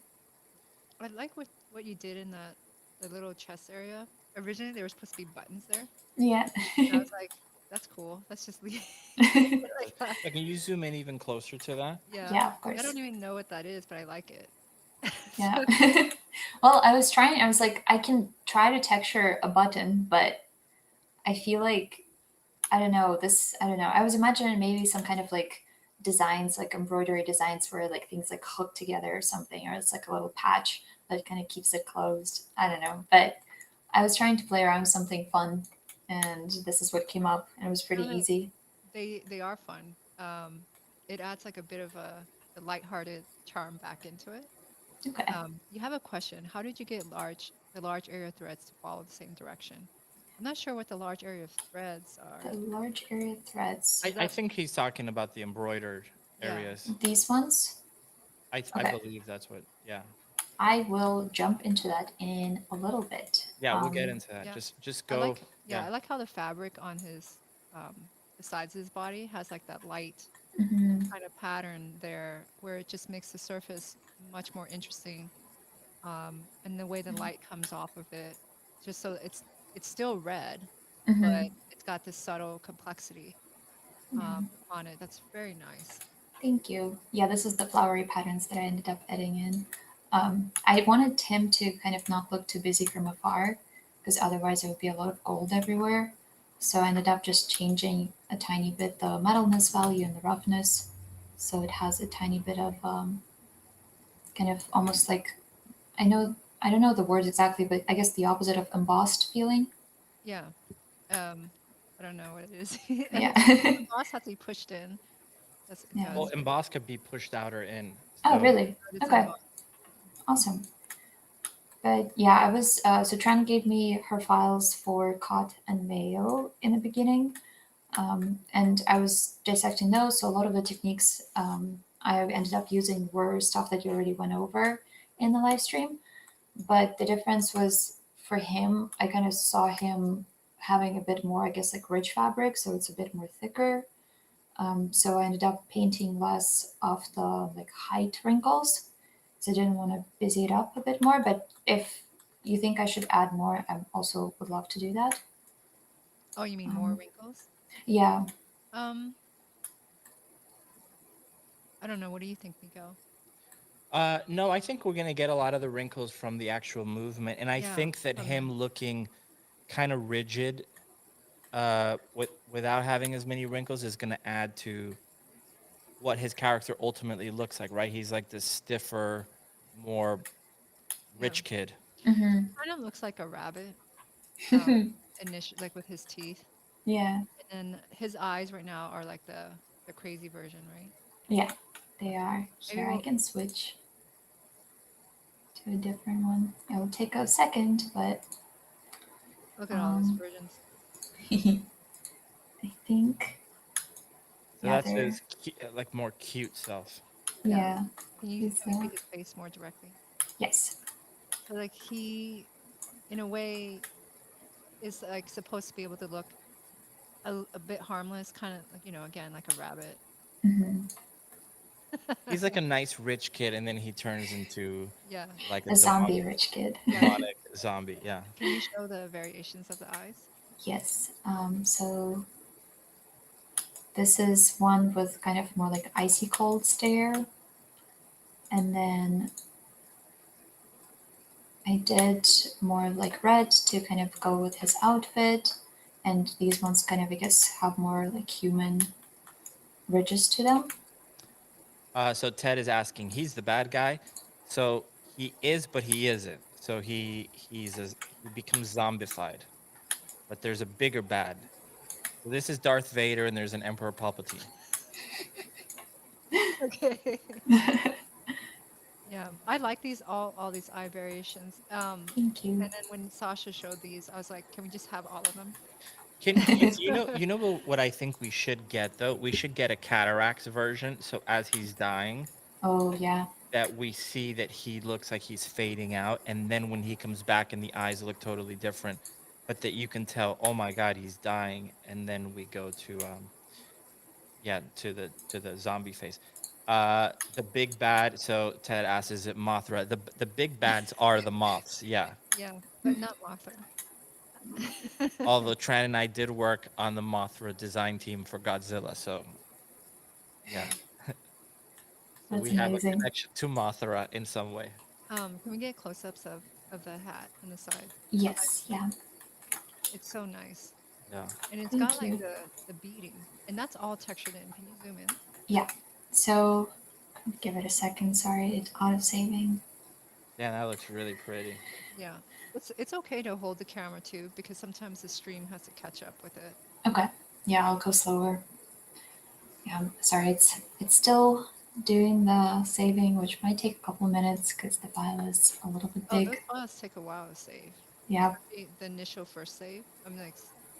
I like what you did in the little chest area. Originally there were supposed to be buttons there. Yeah. And I was like, that's cool. Let's just leave it like that. Yeah, can you zoom in even closer to that? Yeah. Yeah, of I course. don't even know what that is, but I like it. Yeah. So Well, I was like, I can try to texture a button, but I feel like, I don't know. I was imagining maybe some kind of like designs, like embroidery designs where like things like hook together or something, or it's like a little patch that kind of keeps it closed. I don't know. But I was trying to play around with something fun, and this is what came up, and it was pretty no, no, easy. they are fun. It adds like a bit of a lighthearted charm back into it. Okay. You have a question. How did you get the large area threads to follow the same direction? I'm not sure what the large area of threads are. The large area threads. Is I that think he's talking about the embroidered yeah? areas. These ones? I Okay. believe that's what. Yeah, I will jump into that in a little bit. yeah, we'll get into that. Yeah. Just I go. I Yeah, like how the fabric on his the sides of his body has like that light Mhm. kind of pattern there where it just makes the surface much more interesting. And the way the light comes off of it, just so it's still red, but Mhm. it's got this subtle complexity Yeah. on it. That's very nice. Thank you. Yeah, this is the flowery patterns that I ended up adding in. I wanted him to kind of not look too busy from afar, because otherwise it would be a lot of gold everywhere. So I ended up just changing a tiny bit the metalness value and the roughness, so it has a tiny bit of kind of almost like I don't know the words exactly, but I guess the opposite of embossed feeling. Yeah. I don't know what it is. Yeah. The boss has to be pushed in. Yes, it Yeah. well, does. emboss could be pushed out or in. Oh, So really? But it's Okay. embossed. Awesome. But yeah, I was so Tran gave me her files for cot and mayo in the beginning, and I was dissecting those. So a lot of the techniques I ended up using were stuff that you already went over in the live stream. But the difference was for him, I kind of saw him having a bit more, I guess, like rich fabric, so it's a bit more thicker. So I ended up painting less of the like height wrinkles because I didn't want to busy it up a bit more. But if you think I should add more, I also would love to do that. Oh, you mean more Um, wrinkles? yeah. Um, I don't know. What do you think, Miguel? No, I think we're gonna get a lot of the wrinkles from the actual movement, and I Yeah, think that from him the looking kind of rigid, without having as many wrinkles, is gonna add to what his character ultimately looks like. Right? He's like this stiffer, more yeah. rich kid. Hmm. Kind of looks like a rabbit. Um, initially, like with his teeth, Yeah. and then his eyes right now are like the crazy version, right? Yeah. They are. Maybe Here, I we'll can switch to a different one. It will take a second, but look at all those um, versions. I think, So yeah, that's they're, his like more cute self. Yeah. yeah, Can he's, we see his face more directly? yes. So like he, in a way, is like supposed to be able to look a bit harmless, kind of like again like a rabbit. Hmm. He's like a nice rich kid, and then he turns into Yeah, like a A zombie rich kid. yeah. demonic zombie. Yeah. Can you show the variations of the eyes? Yes. So this is one with kind of more like icy cold stare. And then I did more like red to kind of go with his outfit. And these ones kind of, I guess, have more like human ridges to them. So Ted is asking, he's the bad guy. So he is, but he isn't. So he becomes zombified. But there's a bigger bad. So this is Darth Vader, and there's an Emperor Palpatine. Okay. Yeah, I like these all these eye variations. Thank you. And then when Sasha showed these, I was like, can we just have all of them? Can you know what I think we should get though? We should get a cataracts version. So as he's dying, Oh, yeah. that we see that he looks like he's fading out, and then when he comes back and the eyes look totally different, but that you can tell, oh my god, he's dying, and then we go to yeah, to the zombie face. The big bad. So Ted asks, is it Mothra? The big bads are the moths. Yeah. Yeah, but not Mothra. Although Tran and I did work on the Mothra design team for Godzilla, so yeah. So That's we have a amazing. connection to Mothra in some way. Can we get close-ups of the hat and the side? Yes, yeah. It's so nice, Yeah. and it's got Thank like you. the beading, and that's all textured in. Can you zoom in? Yeah. So give it a second. Sorry, it's auto saving. Yeah, that looks really pretty. Yeah, it's okay to hold the camera too because sometimes the stream has to catch up with it. Okay. Yeah, I'll go slower. Yeah, sorry, it's still doing the saving, which might take a couple of minutes because the file is a little bit Oh, those big. files take a while to save, Yeah, especially the initial first save. I'm like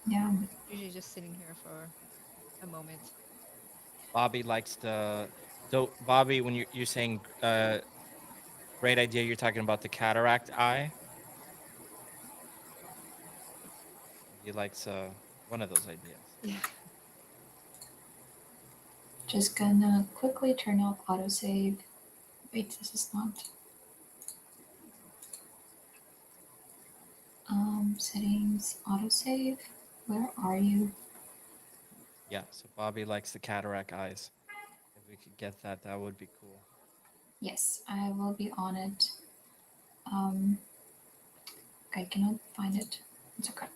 yeah. usually just sitting here for a moment. Bobby likes the. So Bobby, when you're saying great idea, you're talking about the cataract eye. He likes one of those ideas. Yeah. Just gonna quickly turn off autosave. Wait, this is not. Settings, autosave. Where are you? Yeah. So Bobby likes the cataract eyes. If we could get that, that would be cool. Yes, I will be on it. Um, I cannot find it. It's okay.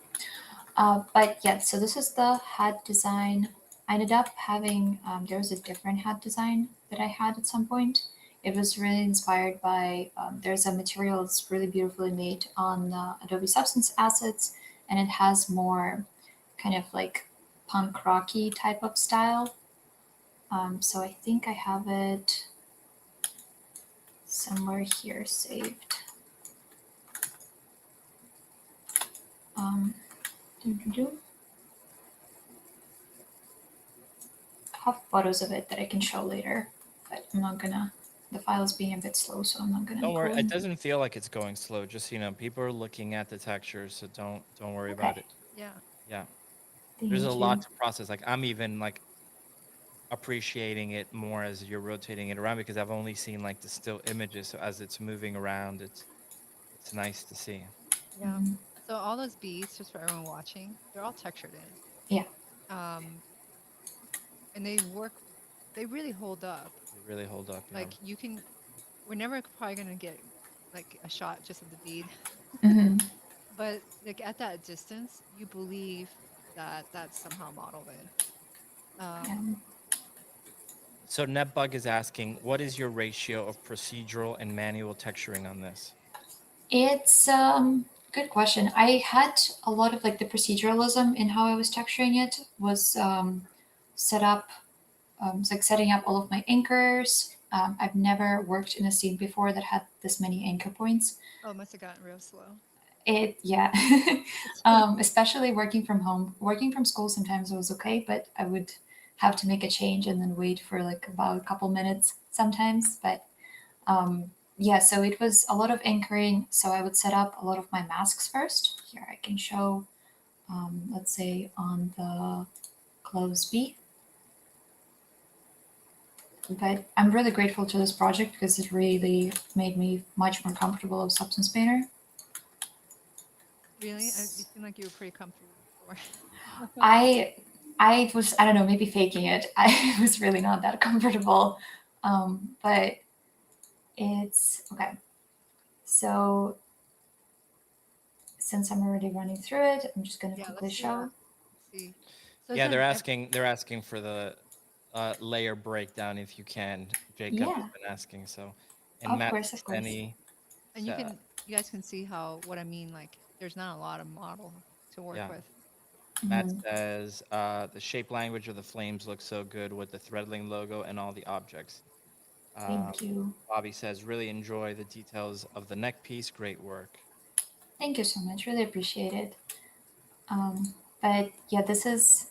But yeah, so this is the hat design. I ended up having, there was a different hat design that I had at some point. It was really inspired by, there's a material that's really beautifully made on Adobe Substance Assets, and it has more kind of like punk rocky type of style. So I think I have it somewhere here saved. Um, doo-doo-doo. I have photos of it that I can show later, but I'm not gonna. The file is being a bit slow, so I'm not gonna Don't go worry. It into. doesn't feel like it's going slow. Just people are looking at the textures, so don't worry about Okay, it. Yeah. Yeah. There's a thank lot you. to process. Like I'm even like appreciating it more as you're rotating it around, because I've only seen like the still images. So as it's moving around, it's nice to see. Yeah. So all those beads, just for everyone watching, they're all textured in. Yeah. Um, and they work. They really hold up. They really hold up. Yeah. Like you can. We're never probably gonna get like a shot just of the bead, Hmm. but like at that distance, you believe that that's somehow modeled in. Yeah. Um, So Netbug is asking, what is your ratio of procedural and manual texturing on this? It's good question. I had a lot of like the proceduralism in how I was texturing it was set up, it's like setting up all of my anchors. I've never worked in a scene before that had this many anchor points. oh, it must have gotten real slow. It yeah, especially working from home. Working from school sometimes it was okay, but I would have to make a change and then wait for like about a couple minutes sometimes. But yeah, so it was a lot of anchoring. So I would set up a lot of my masks first. Here I can show, let's say on the clothes B. But I'm really grateful to this project because it really made me much more comfortable with Substance Painter. Really, you seem like you were pretty comfortable before. I I was, I don't know, maybe faking it. I was really not that comfortable. But it's okay. So since I'm already running through it, I'm just gonna Yeah, quickly let's do show. that. Let's see. So Yeah, then, they're asking for the layer breakdown if you can. Jacob has Yeah, been asking. So, and of Matt course, of course. Steny, and you guys can see how what I mean. Like, there's not a lot of model to work yeah, with. Matt Mhm. says the shape language of the flames looks so good with the Threadling logo and all the objects. Um, Thank you. Bobby says really enjoy the details of the neck piece. Great work. Thank you so much. Really appreciate it. But yeah, this is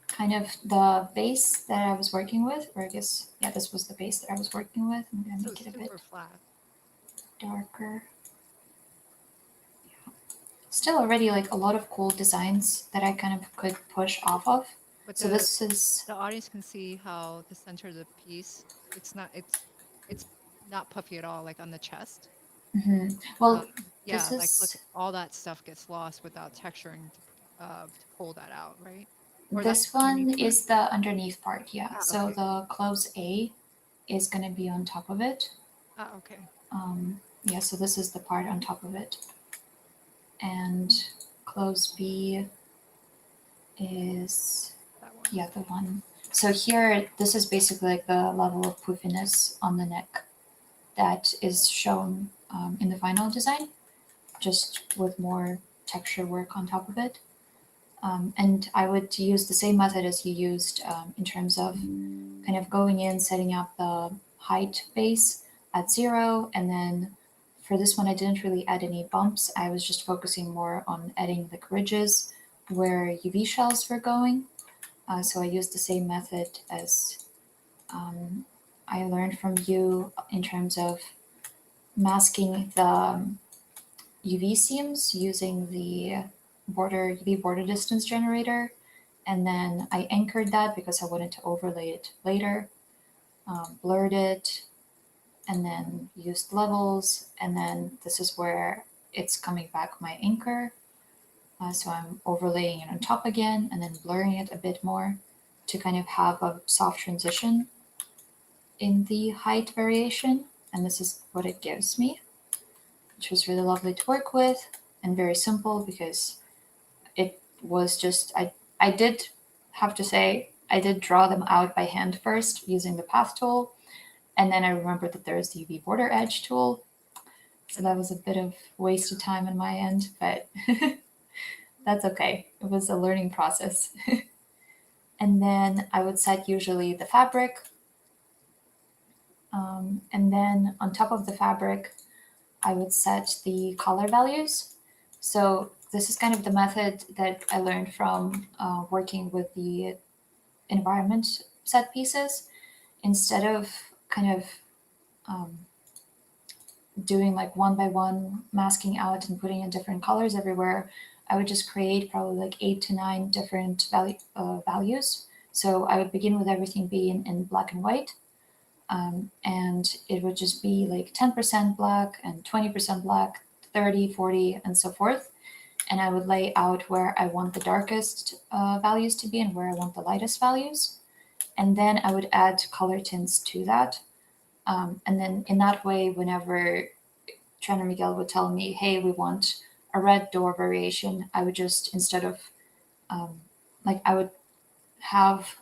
kind of the base that I was working with, or I guess, yeah, this was the base that I was working with. I'm gonna So make it's it a super bit flat. darker. Still already like a lot of cool designs that I kind of could push off of. But So the this is, the audience can see how the center of the piece, it's not puffy at all, like on the chest. mhm. Um, Well, yeah, this like look, is, all that stuff gets lost without texturing to pull that out, right? Or that's this the underneath one part. is the underneath part, yeah. Ah, So okay. the clothes A is gonna be on top of it. Ah, okay. Yeah, so this is the part on top of it. And clothes B is, That one. yeah, the one. So here, this is basically like the level of poofiness on the neck that is shown in the final design, just with more texture work on top of it. And I would use the same method as you used in terms of kind of going in, setting up the height base at 0, and then for this one, I didn't really add any bumps. I was just focusing more on adding the ridges where UV shells were going. So I used the same method as I learned from you in terms of masking the UV seams using the UV border distance generator. And then I anchored that because I wanted to overlay it later, blurred it, and then used levels. And then this is where it's coming back my anchor. So I'm overlaying it on top again and then blurring it a bit more to kind of have a soft transition in the height variation. And this is what it gives me, which was really lovely to work with and very simple because it was just, I did have to say, I did draw them out by hand first using the path tool. And then I remembered that there's the UV border edge tool. So that was a bit of wasted time on my end, but that's okay. It was a learning process. And then I would set usually the fabric. And then on top of the fabric, I would set the color values. So this is kind of the method that I learned from working with the environment set pieces. Instead of kind of doing like one by one, masking out and putting in different colors everywhere, I would just create probably like 8 to 9 different values So I would begin with everything being in black and white. And it would just be like 10% black and 20% black, 30, 40, and so forth. And I would lay out where I want the darkest values to be and where I want the lightest values. And then I would add color tints to that. And then in that way, whenever Tran and Miguel would tell me, hey, we want a red door variation, I would just, instead of, I would have,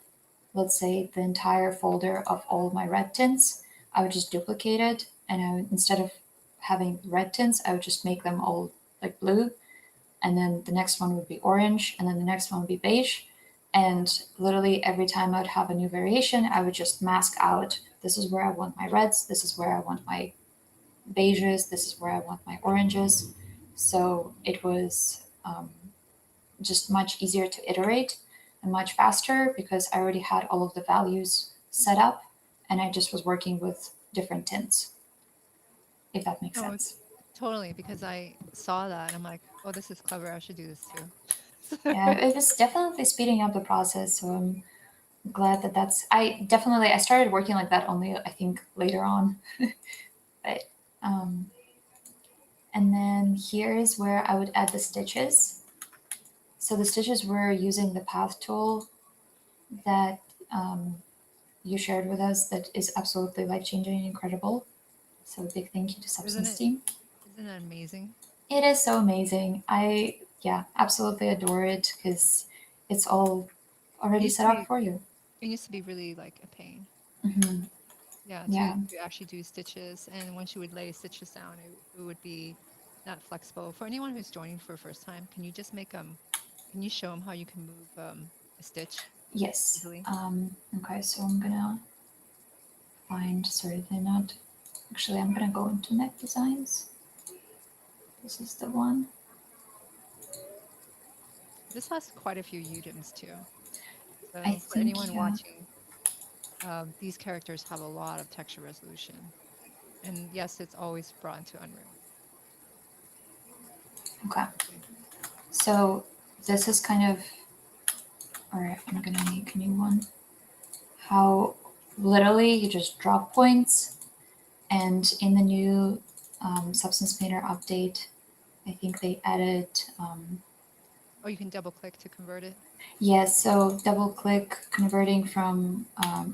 let's say, the entire folder of all my red tints, I would just duplicate it. And instead of having red tints, I would just make them all like blue. And then the next one would be orange. And then the next one would be beige. And literally every time I would have a new variation, I would just mask out, this is where I want my reds, this is where I want my beiges, this is where I want my oranges. So it was just much easier to iterate and much faster because I already had all of the values set up and I just was working with different tints, if that makes No, sense. totally, because I saw that and I'm like, oh, this is clever. I should do this too. Yeah, it was definitely speeding up the process. So I'm glad that I started working like that only, I think, later on. But, and then here is where I would add the stitches. So the stitches were using the path tool that you shared with us that is absolutely life changing and incredible. So a big thank you to Substance Team. Isn't it amazing? It is so amazing. Yeah, absolutely adore it because it's all already set up for you. It used to be really like a pain. Hmm. Yeah, Yeah. to actually do stitches, and once you would lay stitches down, it would be not flexible. For anyone who's joining for the first time, can you just make can you show them how you can move a stitch Yes. easily? Okay, so I'm gonna find. Sorry, they're not. Actually, I'm gonna go into neck designs. This is the one. This has quite a few UDIMs too. I So for think, anyone yeah. watching, these characters have a lot of texture resolution, and yes, it's always brought into Unreal. Okay. So this is kind of. All right, I'm gonna make a new one. How literally you just drop points, and in the new Substance Painter update, I think they added. Oh, you can double click to convert it. Yes, so double click converting from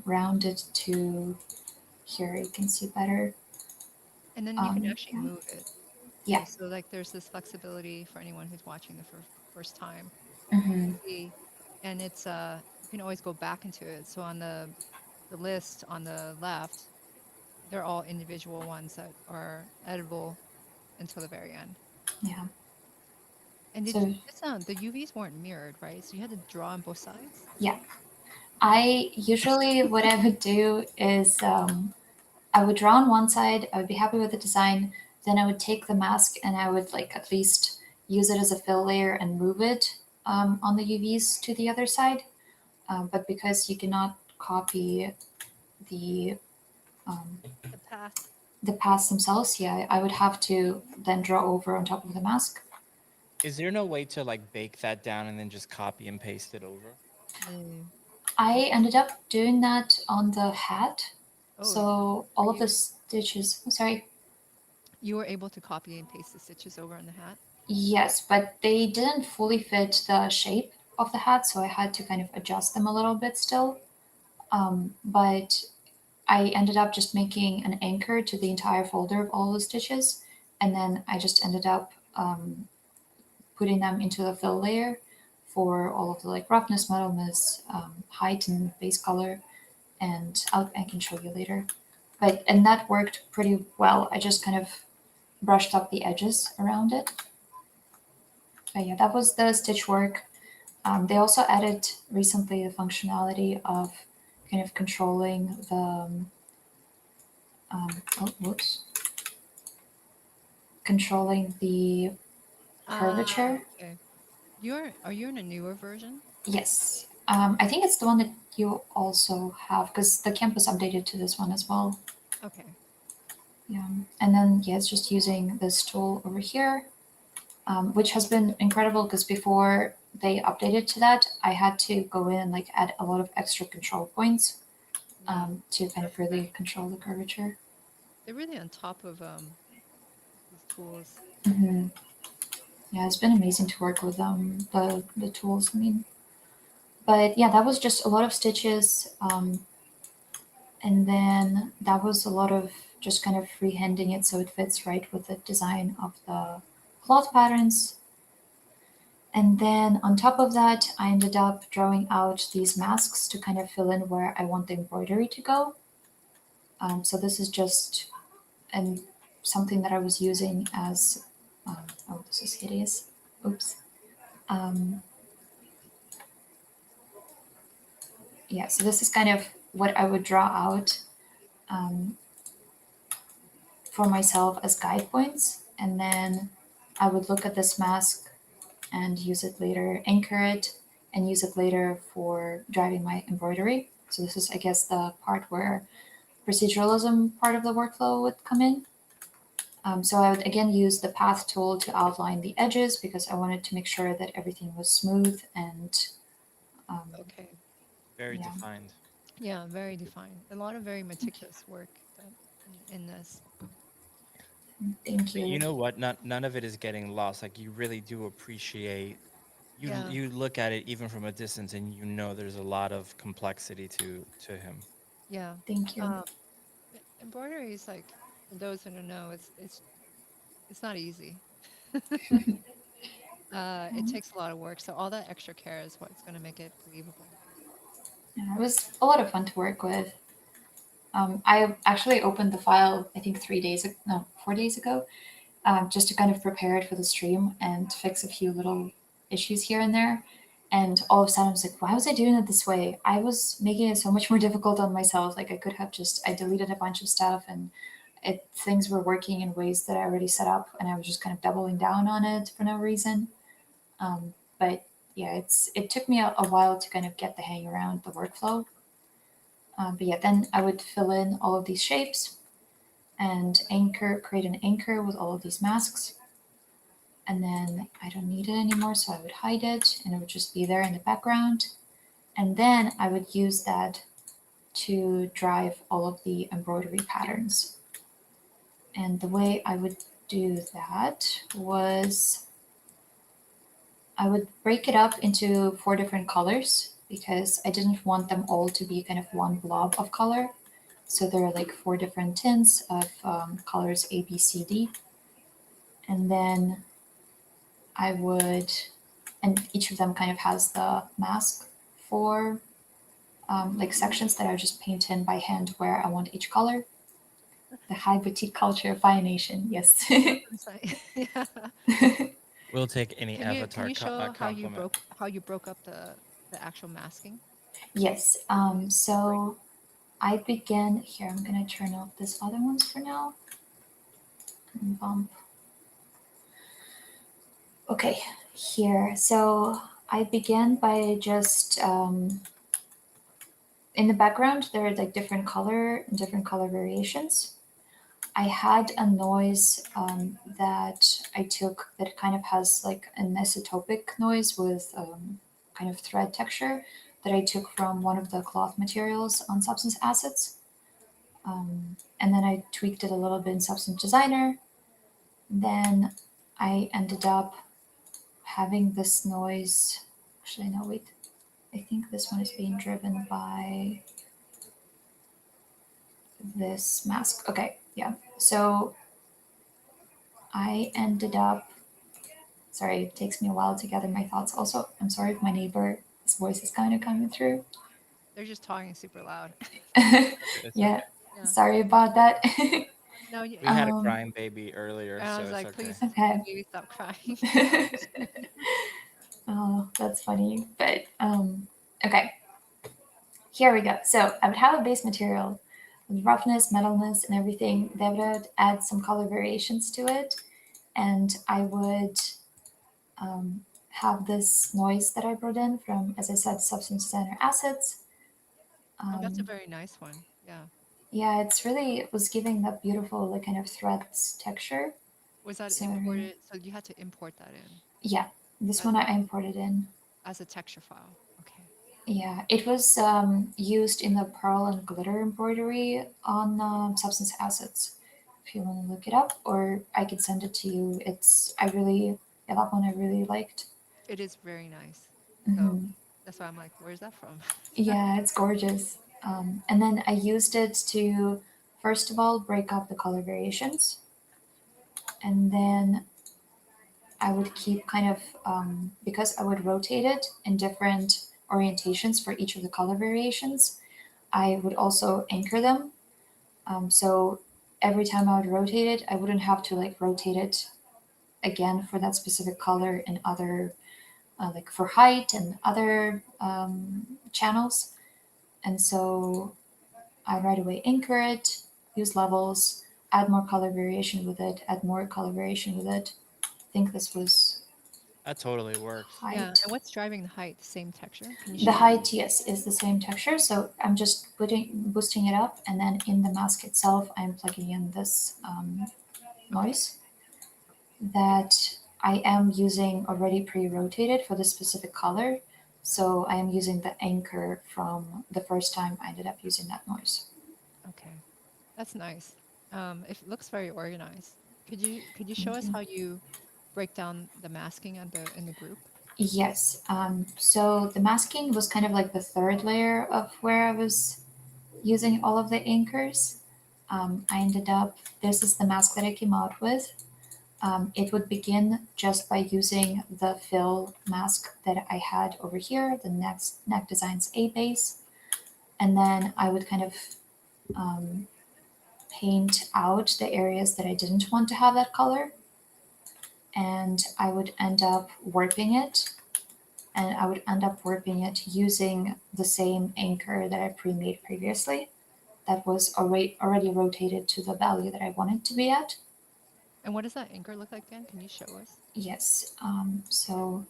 rounded to here. You can see better. And then you can actually Yeah. move it. Yeah. So like there's this flexibility for anyone who's watching the first time. Hmm. See, and it's you can always go back into it. So on the list on the left, they're all individual ones that are editable until the very end. Yeah. And did So this the UVs weren't mirrored, right? So you had to draw on both sides? yeah, I usually what I would do is I would draw on one side. I would be happy with the design. Then I would take the mask and I would like at least use it as a fill layer and move it on the UVs to the other side. But because you cannot copy the um, The path. the paths themselves, yeah, I would have to then draw over on top of the mask. Is there no way to like bake that down and then just copy and paste it over? No. I ended up doing that on the hat. Oh, So all of you the stitches, sorry, you were able to copy and paste the stitches over on the hat? yes, but they didn't fully fit the shape of the hat, so I had to kind of adjust them a little bit still. But I ended up just making an anchor to the entire folder of all the stitches, and then I just ended up putting them into the fill layer for all of the like roughness, muddleness, height, and base color. And I can show you later. And that worked pretty well. I just kind of brushed up the edges around it. But yeah, that was the stitch work. They also added recently the functionality of kind of controlling the oh whoops, controlling the curvature. Okay. Are you in a newer version? Yes, I think it's the one that you also have because the campus updated to this one as well. Okay. Yeah, and then yeah, it's just using this tool over here, which has been incredible because before they updated to that, I had to go in and like add a lot of extra control points Yeah. to kind of really control the curvature. They're really on top of these tools. Hmm. Yeah, it's been amazing to work with the tools. I mean, but yeah, that was just a lot of stitches, and then that was a lot of just kind of freehanding it so it fits right with the design of the cloth patterns. And then on top of that, I ended up drawing out these masks to kind of fill in where I want the embroidery to go. So this is just and something that I was using as oh, this is hideous. Oops. Um, yeah, so this is kind of what I would draw out um, for myself as guide points, and then I would look at this mask and use it later, anchor it, and use it later for driving my embroidery. So this is, I guess, the part where proceduralism part of the workflow would come in. So I would again use the path tool to outline the edges because I wanted to make sure that everything was smooth and Okay. Very yeah, defined. Yeah, very defined. A lot of very meticulous work done in this. thank But you you. know what? None of it is getting lost. Like you really do appreciate. Yeah. You look at it even from a distance, and you know there's a lot of complexity to him. Yeah. Thank you. Um, embroidery is like, for those who don't know, it's not easy. It takes a lot of work, so all that extra care is what's going to make it believable. Yeah, it was a lot of fun to work with. I actually opened the file, I think 3 days, no, 4 days ago, just to kind of prepare it for the stream and fix a few little issues here and there. And all of a sudden, I was like, why was I doing it this way? I was making it so much more difficult on myself. Like, I could have I deleted a bunch of stuff and things were working in ways that I already set up, and I was just kind of doubling down on it for no reason. But yeah, it took me a while to kind of get the hang around the workflow. But yeah, then I would fill in all of these shapes and create an anchor with all of these masks. And then I don't need it anymore, so I would hide it and it would just be there in the background. And then I would use that to drive all of the embroidery patterns. And the way I would do that was I would break it up into 4 different colors because I didn't want them all to be kind of one blob of color. So there are like 4 different tints of colors A, B, C, D. And then I would, and each of them kind of has the mask for like sections that I just paint in by hand where I want each color. The high boutique culture of Fire Nation, yes. It's like, yeah. We'll take any Can avatar you show compliment. how you broke up the actual masking? Yes. So I begin here. I'm gonna turn off this other ones for now. And bump. Okay, here. So I began by just in the background there are like different color variations. I had a noise that I took that kind of has like an isotopic noise with kind of thread texture that I took from one of the cloth materials on Substance Assets. And then I tweaked it a little bit in Substance Designer. Then I ended up having this noise. Actually, no, wait. I think this one is being driven by this mask. Okay, yeah. So I ended up sorry, it takes me a while to gather my thoughts. Also, I'm sorry if my neighbor's voice is kind of coming through. They're just talking super loud. It's Yeah, okay. Yeah. sorry about that. No, We had a um, crying baby earlier, I so was it's like, okay. please, okay. baby, stop crying. Oh, that's funny. But okay, here we go. So I would have a base material with roughness, metalness, and everything. Then I would add some color variations to it, and I would have this noise that I brought in from, as I said, Substance Designer Assets. Oh, that's a Um, very nice one. Yeah. yeah, it was giving that beautiful, like, kind of threads texture. Was that So, imported? So you had to import that in. yeah, this That's one I imported in. as a texture file. Okay. Yeah, it was used in the pearl and glitter embroidery on Substance Assets. If you want to look it up, or I could send it to you. Yeah, that one I really liked. It is very nice. So Hmm. that's why I'm like, where's that from? Yeah, it's gorgeous. And then I used it to, first of all, break up the color variations, and then I would keep kind of, because I would rotate it in different orientations for each of the color variations, I would also anchor them. So every time I would rotate it, I wouldn't have to like rotate it again for that specific color in other, like for height and other channels. And so I right away anchor it, use levels, add more color variation with it, add more color variation with it. I think this was That totally works. Yeah. height. And what's driving the height? The same texture? Can you The show us? height, yes, is the same texture. So I'm just boosting it up, and then in the mask itself, I'm plugging in this Okay. noise that I am using already pre-rotated for this specific color. So I am using the anchor from the first time I ended up using that noise. Okay. That's nice. It looks very organized. Could you show Thank us you. how you break down the masking at the in the group? Yes. So the masking was kind of like the third layer of where I was using all of the anchors. I ended up, this is the mask that I came out with. It would begin just by using the fill mask that I had over here, the Neck Designs A base. And then I would kind of um, paint out the areas that I didn't want to have that color. And I would end up warping it. And I would end up warping it using the same anchor that I pre-made previously that was already rotated to the value that I wanted to be at. And what does that anchor look like again? Can you show us? Yes. So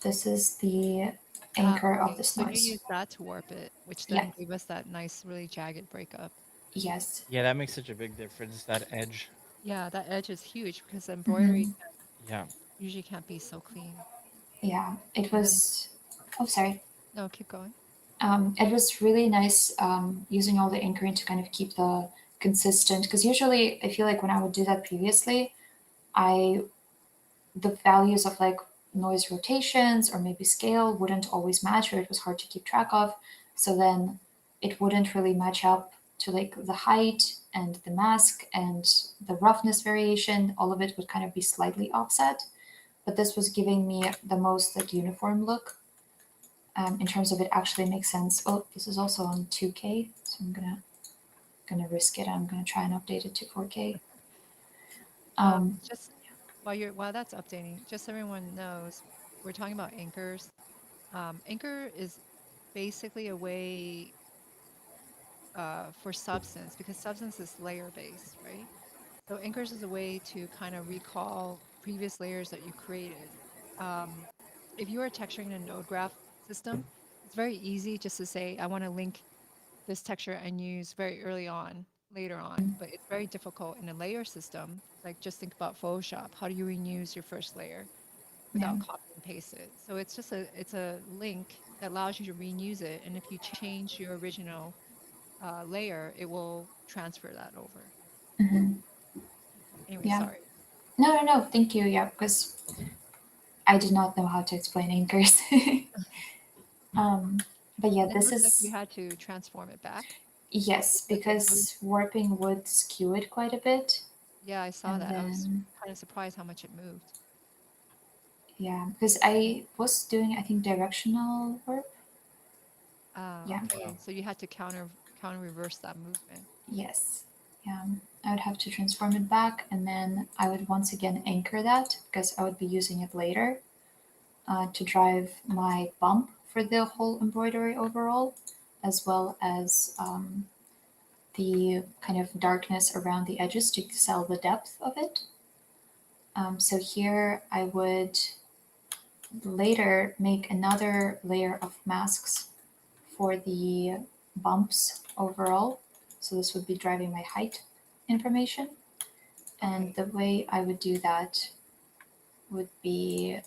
this is the anchor of Okay. this So you noise. use that to warp it, which Yeah. then gave us that nice, really jagged breakup. Yes. Yeah, that makes such a big difference. That edge. Yeah, that edge is huge because embroidery Hmm. Yeah. usually can't be so clean. Yeah. It And then, was. Oh, sorry. no, keep going. It was really nice using all the anchoring to kind of keep the consistent. Because usually, I feel like when I would do that previously, I the values of like noise rotations or maybe scale wouldn't always match, or it was hard to keep track of. So then it wouldn't really match up to like the height and the mask and the roughness variation. All of it would kind of be slightly offset. But this was giving me the most like uniform look in terms of it actually makes sense. Oh, this is also on 2K, so I'm gonna risk it. I'm gonna try and update it to 4K. Um, Just while that's updating, just so everyone knows, we're talking about anchors. Anchor is basically a way for substance because substance is layer based, right? So anchors is a way to kind of recall previous layers that you created. Um, if you are texturing a node graph system, it's very easy just to say, I want to link this texture and use very early on, later on, but it's very difficult in a layer system. Like just think about Photoshop. How do you reuse your first layer yeah. without copy and paste it? So it's a link that allows you to reuse it. And if you change your original layer, it will transfer that over. Hmm. Anyway, Yeah. sorry. No, no, no. Thank you. Yeah, because I did not know how to explain anchors. um, but yeah, And it this looks like you is had to transform it back yes, because it moved. because warping would skew it quite a bit, Yeah, I saw and that. I was then kind of surprised how much it moved. yeah, because I was doing I think directional warp. Ah, Yeah. okay. So you had to counter reverse that movement. Yes. Yeah. I would have to transform it back, and then I would once again anchor that because I would be using it later to drive my bump for the whole embroidery overall, as well as the kind of darkness around the edges to sell the depth of it. So here I would later make another layer of masks for the bumps overall. So this would be driving my height information. And Okay. the way I would do that would be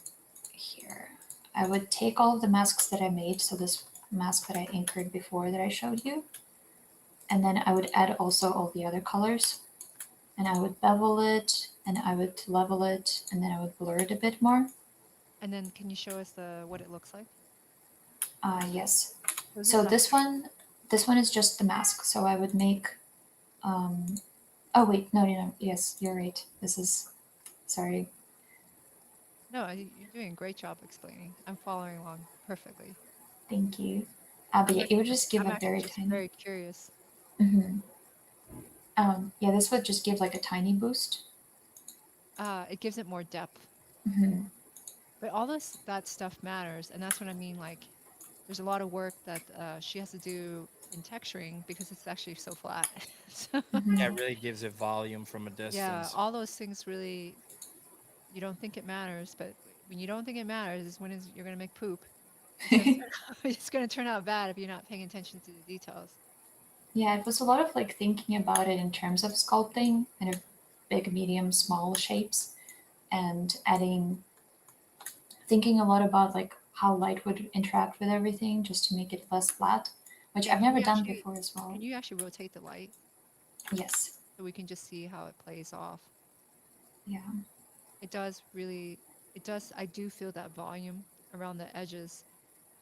here. I would take all of the masks that I made, so this mask that I anchored before that I showed you, and then I would add also all the other colors, and I would bevel it, and I would level it, and then I would blur it a bit more. And then can you show us what it looks like? Yes. So So the this one is just the mask. So I would make. Oh wait, no. Yes, you're right. This is. Sorry. No, you're doing a great job explaining. I'm following along perfectly. Thank you. But yeah, it would just give I'm a actually very just tiny. very curious. Mm-hmm. Yeah, this would just give like a tiny boost. It gives it more depth. Mm-hmm. But all that stuff matters, and that's what I mean. Like, there's a lot of work that she has to do in texturing because it's actually so flat. So, Yeah, Mm-hmm. it really gives it volume from a yeah, distance. all those things really, you don't think it matters, but when you don't think it matters is when you're gonna make poop. It's gonna turn it's gonna turn out bad if you're not paying attention to the details. Yeah, it was a lot of like thinking about it in terms of sculpting, kind of big, medium, small shapes, and thinking a lot about like how light would interact with everything just to make it less flat, which Yeah, I've never done before as well. can you actually rotate the light Yes. so we can just see how it plays off? Yeah. It does really, it does. I do feel that volume around the edges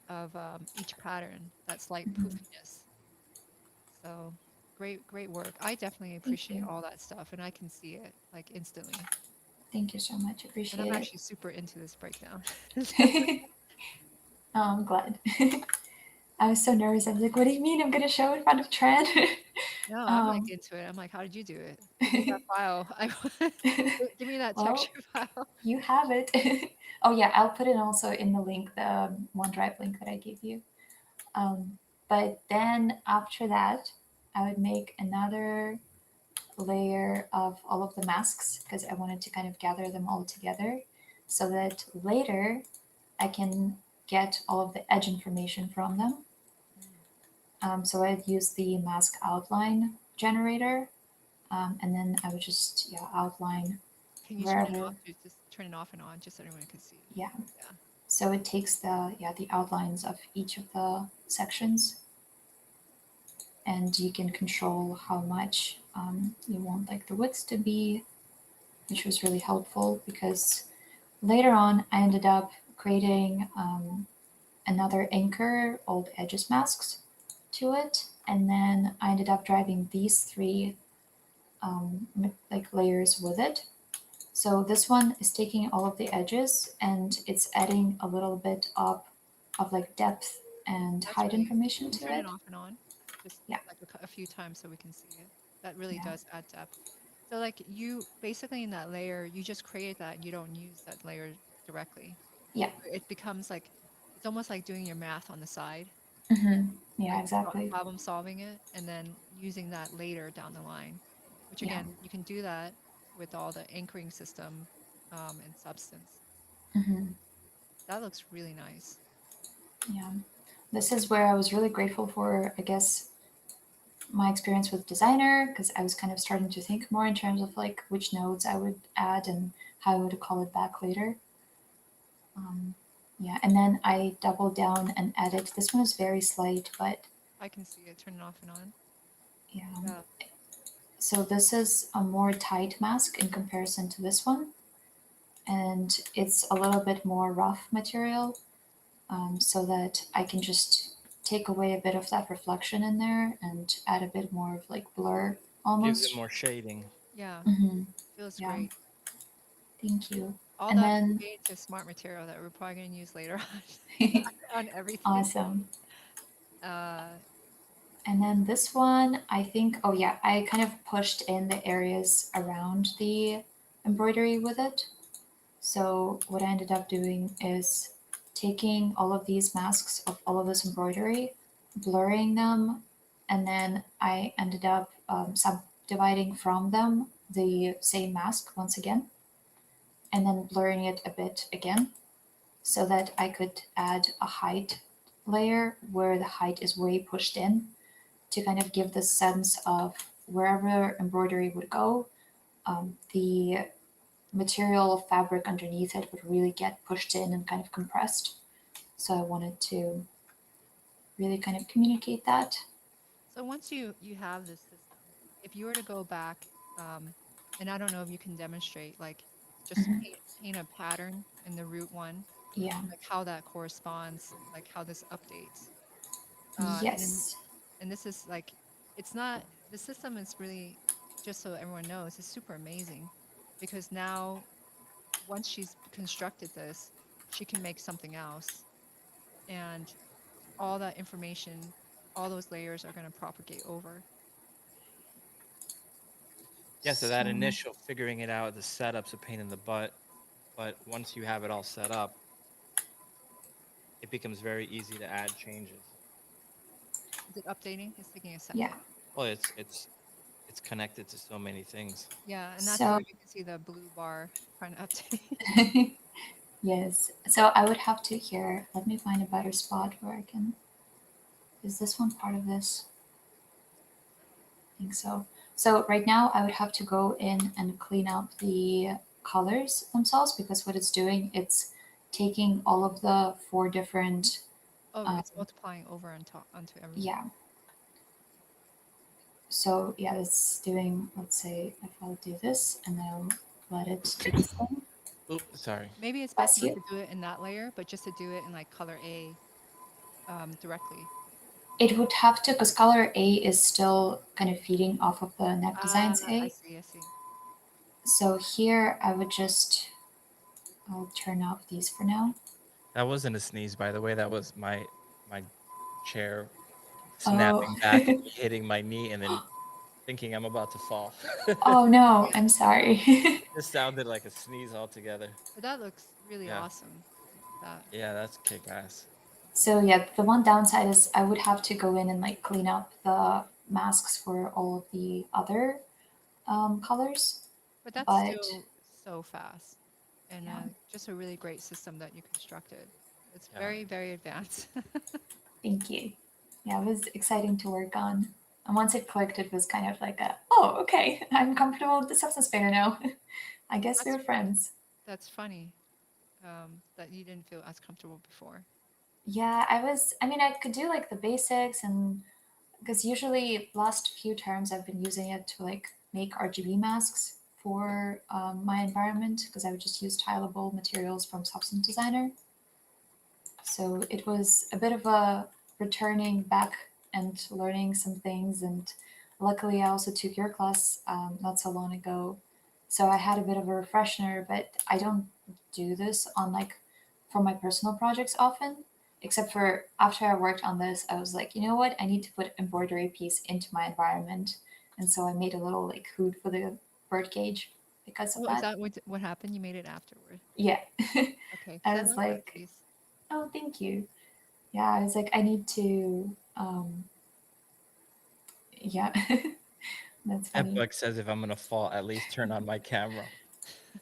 of each pattern, that slight Mhm. poofiness. So great work. I definitely Thank appreciate you. all that stuff, and I can see it like instantly. Thank you so much. And I'm Appreciate it. actually super into this breakdown. I'm glad. I was so nervous. I was like, what do you mean I'm going to show in front of Tran? No, I'm like um, into it. I'm like, how did you do it? Give me that file. Give me that well, texture file. you have it. Oh, yeah, I'll put it also in the link, the OneDrive link that I gave you. But then after that, I would make another layer of all of the masks because I wanted to kind of gather them all together so that later I can get all of the edge information from them. So I'd use the mask outline generator, and then I would just outline Can you turn it wherever. off? Just turn it off and on, just so everyone can see. Yeah. Yeah. So it takes the outlines of each of the sections, and you can control how much you want like the width to be, which was really helpful because later on I ended up creating another anchor old edges masks to it, and then I ended up driving these three like layers with it. So this one is taking all of the edges and it's adding a little bit of like depth and That's height really, information can you to turn it it. off and on? Just Yeah, like a few times so we can see it. That really yeah, does add depth. So like you basically in that layer, you just create that and you don't use that layer directly. yeah. It becomes like, it's almost like doing your math on the side, Yeah, like exactly. problem solving it and then using that later down the line, which Yeah. again, you can do that with all the anchoring system and substance. hmm That looks really nice. Yeah. This is where I was really grateful for, I guess, my experience with designer because I was kind of starting to think more in terms of like which nodes I would add and how I would call it back later. Um, yeah, and then I doubled down and added. This one is very slight, but I can see it, turn it off and on. yeah. Yeah. So this is a more tight mask in comparison to this one, and it's a little bit more rough material, so that I can just take away a bit of that reflection in there and add a bit more of like blur Gives it almost. more shading. Yeah. Feels Yeah, great. thank you. All And that then, made to smart material that we're probably going to use later on everything. awesome. Uh, And then this one, I think, oh yeah, I kind of pushed in the areas around the embroidery with it. So what I ended up doing is taking all of these masks of all of this embroidery, blurring them, and then I ended up subdividing from them the same mask once again, and then blurring it a bit again so that I could add a height layer where the height is way pushed in to kind of give this sense of wherever embroidery would go, the material fabric underneath it would really get pushed in and kind of compressed. So I wanted to really kind of communicate that. So once you have this system, if you were to go back, and I don't know if you can demonstrate, like just Mhm. paint a pattern in the root one, Yeah. like how that corresponds, like how this updates. And then Yes. and this is like it's not the system is really just so everyone knows, it's super amazing because now once she's constructed this, she can make something else and all that information, all those layers are going to propagate over. Yeah, so that So initial figuring it out, the setup's a pain in the butt, but once you have it all set up, it becomes very easy to add changes. Is it updating? It's taking a yeah. second. Well, it's connected to so many things. Yeah, and that's So where you can see the blue bar trying to update. yes. So I would have to here. Let me find a better spot where I can. Is this one part of this? I think so. So right now I would have to go in and clean up the colors themselves because what it's doing, it's taking all of the four different. Oh, Um, it's multiplying over on top onto everything. yeah. So yeah, it's doing. Let's say if I'll do this and then I'll let it do this thing. Oop, sorry. Maybe it's best Bless not you. to do it in that layer, but just to do it in like color A directly. It would have to, because color A is still kind of feeding off of the neck Ah, designs I A. see, I see. So here I would just, I'll turn off these for now. That wasn't a sneeze, by the way. That was my chair Oh, snapping back and me hitting my knee and then thinking I'm about to fall. oh no, Yeah, I'm sorry. This sounded like a sneeze altogether. but that looks really Yeah. awesome. That Yeah, that's kick ass. So yeah, the one downside is I would have to go in and like clean up the masks for all of the other colors. But that's But still so fast and yeah, just a really great system that you constructed. It's Yeah. very, very advanced. thank you. Yeah, it was exciting to work on. And once it clicked, it was kind of like a, oh, okay, I'm comfortable with the substance painter now. I guess That's we're friends. that's funny that you didn't feel as comfortable before. Yeah, I mean, I could do like the basics, and because usually last few terms I've been using it to like make RGB masks for my environment because I would just use tileable materials from Substance Designer. So it was a bit of a returning back and learning some things. And luckily, I also took your class not so long ago. So I had a bit of a refresher, but I don't do this on like for my personal projects often. Except for after I worked on this, I was like, you know what? I need to put embroidery piece into my environment. And so I made a little like hood for the bird cage because of Oh, is that. that what happened? You made it afterward. Yeah. Okay, because I I was love that like, piece. oh, thank you. Yeah, I was like, I need to. Yeah, that's funny. Epic says if I'm gonna fall, at least turn on my camera.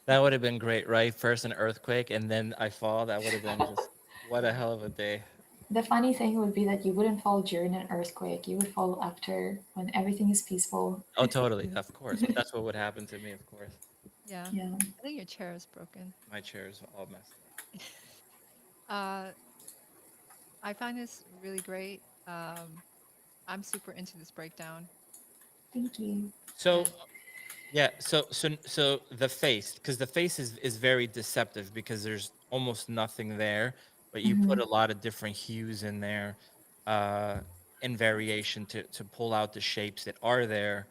That would have been great, right? First an earthquake and then I fall. That would have been just what a hell of a day. The funny thing would be that you wouldn't fall during an earthquake. You would fall after when everything is peaceful. Oh, totally. Of course. That's what would happen to me, of course. Yeah, Yeah. I think your chair is broken. My chair's all messed up. uh, I find this really great. I'm super into this breakdown, Thank you. So and yeah, so the face, because the face is very deceptive because there's almost nothing there, but you put Hmm. a lot of different hues in there, uh, in variation to pull out the shapes that are there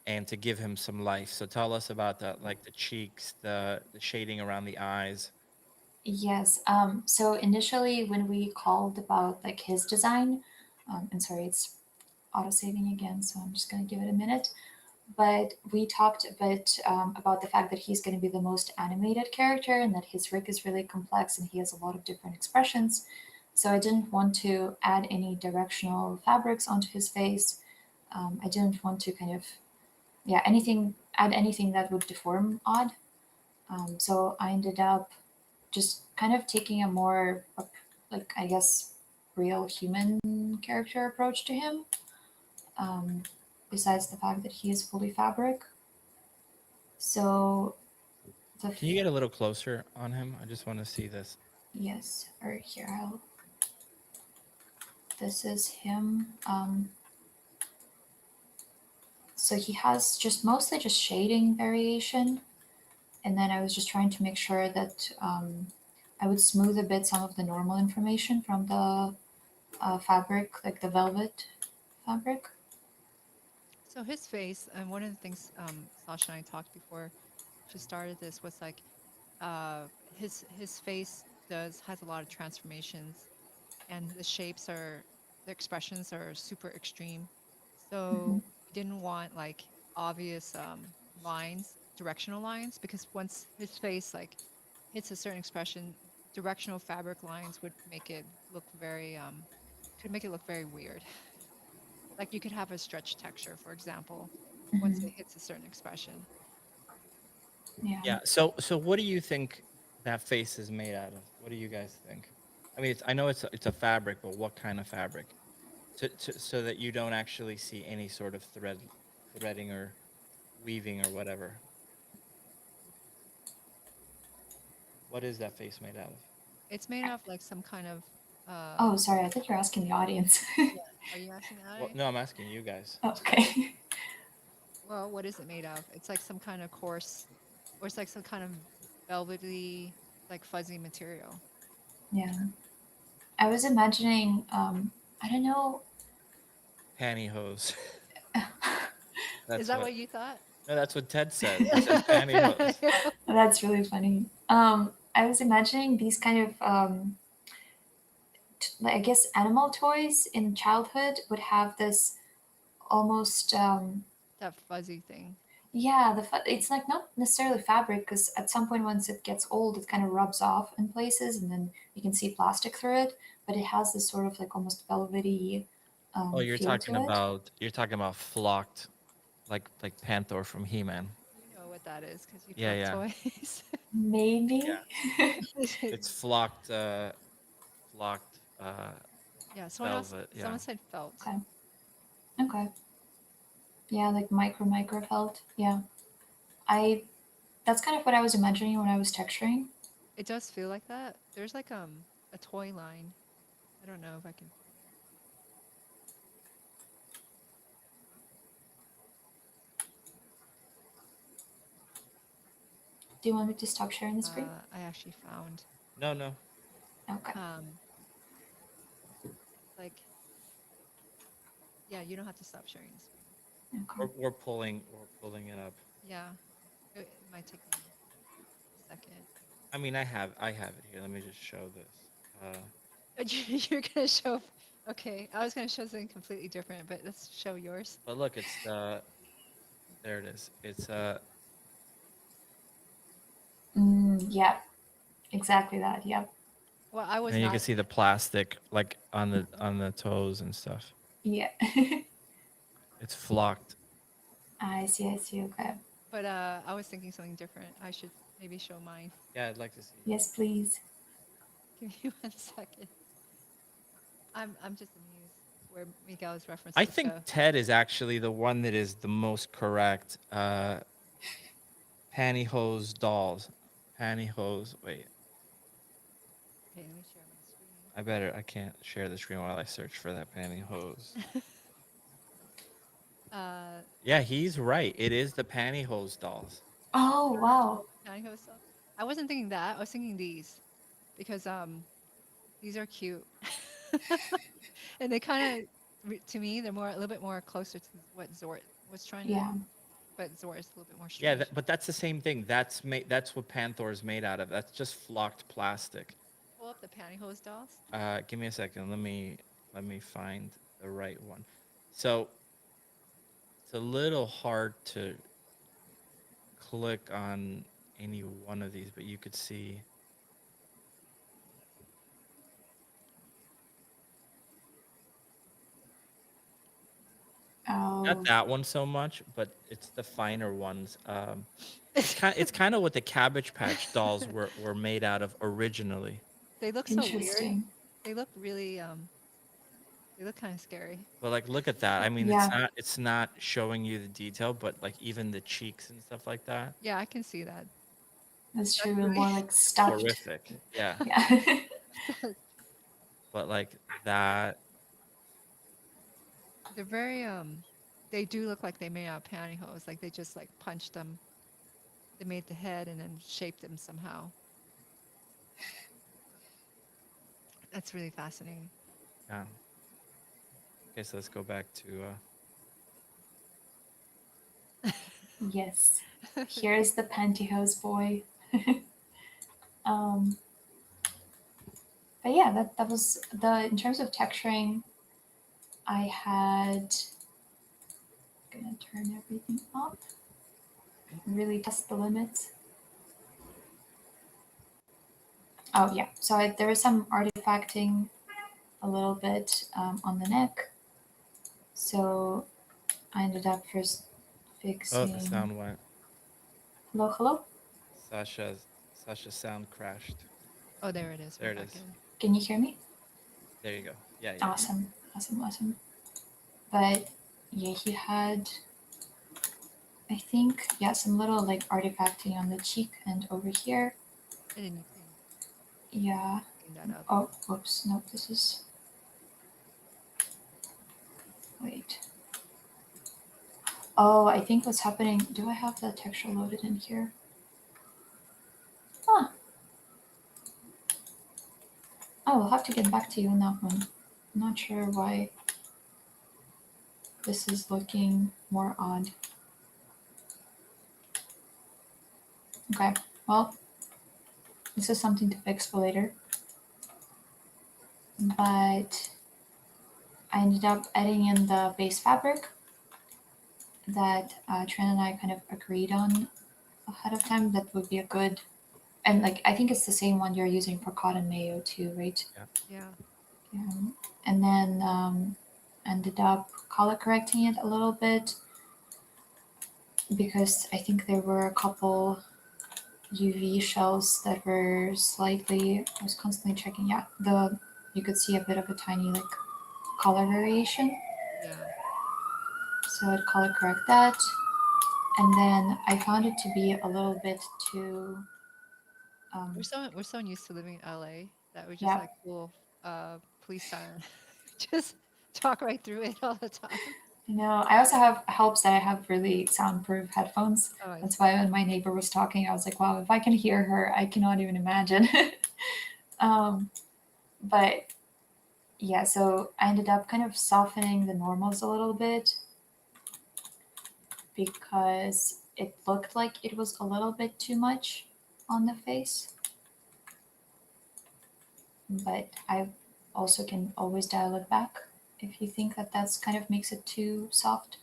and to give him some life. So tell us about the like the cheeks, the shading around the eyes. Yes. So initially, when we called about like his design, and sorry, it's auto saving again, so I'm just gonna give it a minute. But we talked a bit about the fact that he's going to be the most animated character and that his rig is really complex and he has a lot of different expressions. So I didn't want to add any directional fabrics onto his face. I didn't want to kind of, yeah, add anything that would deform odd. So I ended up just kind of taking a more, like, I guess, real human character approach to him. Um, besides the fact that he is fully fabric. So the Can you get a little closer on him? I just want to see this. yes, or here I'll. This is him. So he has just mostly just shading variation, and then I was just trying to make sure that I would smooth a bit some of the normal information from the fabric, like the velvet fabric. So his face, and one of the things Sasha and I talked before she started this was like his face does has a lot of transformations, and the expressions are super extreme. Hmm. So we didn't want like obvious lines, directional lines, because once his face like hits a certain expression, directional fabric lines would make it look very could make it look very weird. Like you could have a stretch texture, for example, once Hmm. it hits a certain expression. Yeah. Yeah. So what do you think that face is made out of? What do you guys think? I mean, I know it's a fabric, but what kind of fabric? So that you don't actually see any sort of threading or weaving or whatever. What is that face made out of? It's made of like some kind of Oh, sorry. I thought you were asking the audience. yeah. Are you asking the Well, audience? no, I'm asking you guys. Oh, okay. Well, what is it made of? It's like some kind of coarse, or it's like some kind of velvety, like fuzzy material. Yeah. I was imagining. I don't know. Pantyhose. Is That's that what. what you thought? No, that's what Ted said. He said pantyhose. That's really funny. I was imagining these kind of like I guess animal toys in childhood would have this almost That fuzzy thing. yeah it's like not necessarily fabric because at some point once it gets old it kind of rubs off in places and then you can see plastic through it, but it has this sort of like almost velvety Oh, feel to it. you're talking about flocked, like Panther from He-Man. You know what that is because you Yeah, collect yeah, toys. yeah. Maybe. It's flocked, flocked Yeah, velvet. Yeah. someone said felt. Okay. Okay. Yeah, like micro felt. Yeah. I That's kind of what I was imagining when I was texturing. It does feel like that. There's like a toy line. I don't know if I can. Do you want me to stop sharing the screen? I actually found No, no. Okay. um like yeah, you don't have to stop sharing the screen. Okay. We're pulling it up. Yeah, it might take me a second. I mean, I have it here. Let me just show this. You're gonna show. Okay, I was gonna show something completely different, but let's show yours. But look, it's there it is. It's Yeah, exactly that. Yep. Well, I was and you can not. see the plastic like on the toes and stuff. Yeah. It's flocked. I see. I see. Okay. But I was thinking something different. I should maybe show mine. Yeah, I'd like to see. Yes, please. Give me 1 second. I'm just amused where Miguel's reference I to think show. Ted is actually the one that is the most correct. Pantyhose dolls. Pantyhose. Wait, Okay, let me share my screen. I can't share the screen while I search for that pantyhose. uh, Yeah, he's right. It is the pantyhose dolls. Oh wow. pantyhose stuff. I wasn't thinking that. I was thinking these because these are cute, and they kind of to me they're more a little bit more closer to what Zort was trying to. Yeah. But Zort is a little bit more Yeah, strange. but that's the same thing. That's what Panther is made out of. That's just flocked plastic. Pull up the pantyhose dolls. Give me a second. Let me find the right one. So it's a little hard to click on any one of these, but you could see not Oh, that one so much, but it's the finer ones. It's kind of what the Cabbage Patch dolls were made out of originally. They look so weird. interesting. They look really they look kind of scary. But like, look at that. I mean, it's Yeah, not showing you the detail, but like even the cheeks and stuff like that, Yeah, I can see that. that's true. Especially More like stuffed. horrific. Yeah, Yeah. but like that. They're very they do look like they made out of pantyhose. Like they just like punched them. They made the head and then shaped them somehow. That's really fascinating. Yeah. Okay, so let's go back to Yes. Here's the pantyhose boy. um, but yeah, that was the in terms of texturing. I had gonna turn everything up. Really test the limits. Oh yeah, so there was some artifacting a little bit on the neck. So I ended up first oh, the fixing. sound went. Hello, hello. Sasha's sound crashed. Oh, there it is. There We're it back is. in. Can you hear me? There you go. Yeah, yeah. Awesome, awesome, awesome. But yeah, he had, I think, yeah, some little like artifacting on the cheek and over here. And then you Yeah. clean that up. Oh, whoops. No, this is. Wait. Oh, I think what's happening. Do I have the texture loaded in here? Huh. Oh, we'll have to get back to you on that one. I'm not sure why this is looking more odd. Okay, well, this is something to fix for later. But I ended up adding in the base fabric that Tran and I kind of agreed on ahead of time. That would be a good, and like I think it's the same one you're using for cotton mayo too, right? Yeah. Yeah. And then ended up color correcting it a little bit because I think there were a couple UV shells that were slightly. I was constantly checking. Yeah, you could see a bit of a tiny like color variation. Yeah. So I'd color correct that, and then I found it to be a little bit too. We're so used to living in LA that we're just Yeah, like, cool, please silent. Just talk right through it all the time. you know. I also have helps that I have really soundproof headphones. Oh, I That's see. why when my neighbor was talking, I was like, wow, if I can hear her, I cannot even imagine. um, but yeah, so I ended up kind of softening the normals a little bit because it looked like it was a little bit too much on the face. But I also can always dial it back if you think that that's kind of makes it too soft.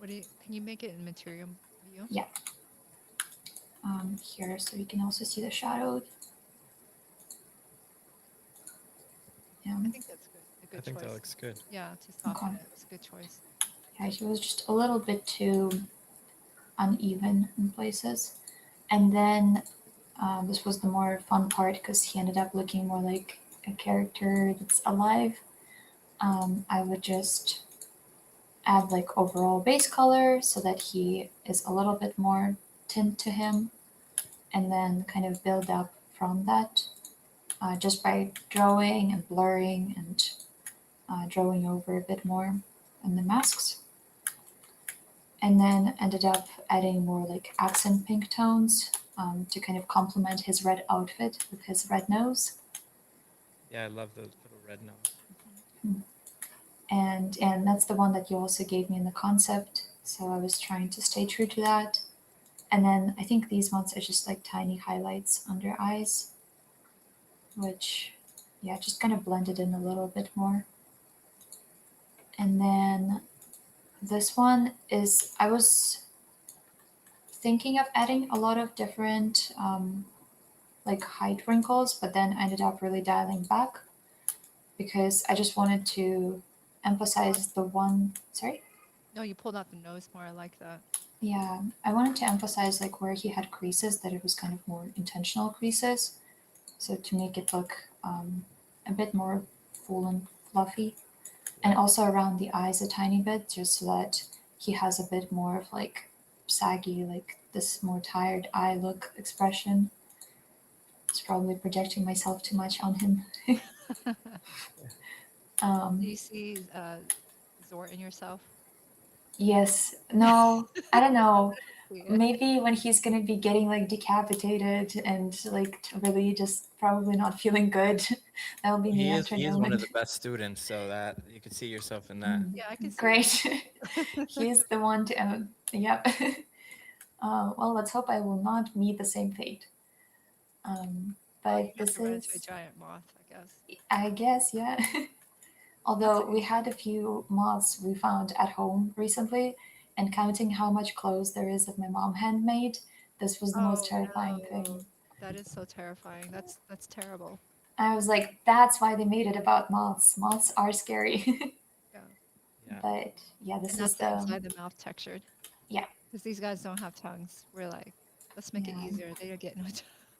Can you make it in material view? Yeah. Here, so you can also see the shadow. Yeah. I think that's good. A I good think that choice. looks good. Yeah, to Okay. soften it. It's a good choice. Yeah, he was just a little bit too uneven in places. And then this was the more fun part because he ended up looking more like a character that's alive. I would just add like overall base color so that he is a little bit more tint to him, and then kind of build up from that just by drawing and blurring and drawing over a bit more in the masks. And then ended up adding more like accent pink tones to kind of complement his red outfit with his red nose. Yeah, I love the little red nose. And that's the one that you also gave me in the concept. So I was trying to stay true to that. And then I think these ones are just like tiny highlights under eyes, which yeah, just kind of blended in a little bit more. And then this one is I was thinking of adding a lot of different like height wrinkles, but then I ended up really dialing back because I just wanted to emphasize the one. Sorry. No, you pulled out the nose more. I like that. Yeah, I wanted to emphasize like where he had creases that it was kind of more intentional creases, so to make it look a bit more full and fluffy, and also around the eyes a tiny bit, just so that he has a bit more of like saggy, like this more tired eye look expression. It's probably projecting myself too much on him. Do um, you see Zort in yourself? Yes. No, I don't know. Yeah. Maybe when he's gonna be getting like decapitated and like really just probably not feeling good, that'll be me after He is one of Noman. the best students, so that you could see yourself in that. Mm, Yeah, I can see that. great. He's the one to. Yep. Well, let's hope I will not meet the same fate. Well, you But have this to run into a is, giant moth, I guess. I guess, yeah. That's Although we had a few moths we found at home recently, and counting how much clothes there is that my mom handmade, this was the most oh terrifying no, thing. that is so terrifying. That's terrible. I was like, that's why they made it about moths. Moths are scary. Yeah, Yeah, But yeah, and this is that's the the, inside the mouth textured yeah, because these guys don't have tongues. We're like, let's make it yeah, easier. They don't get no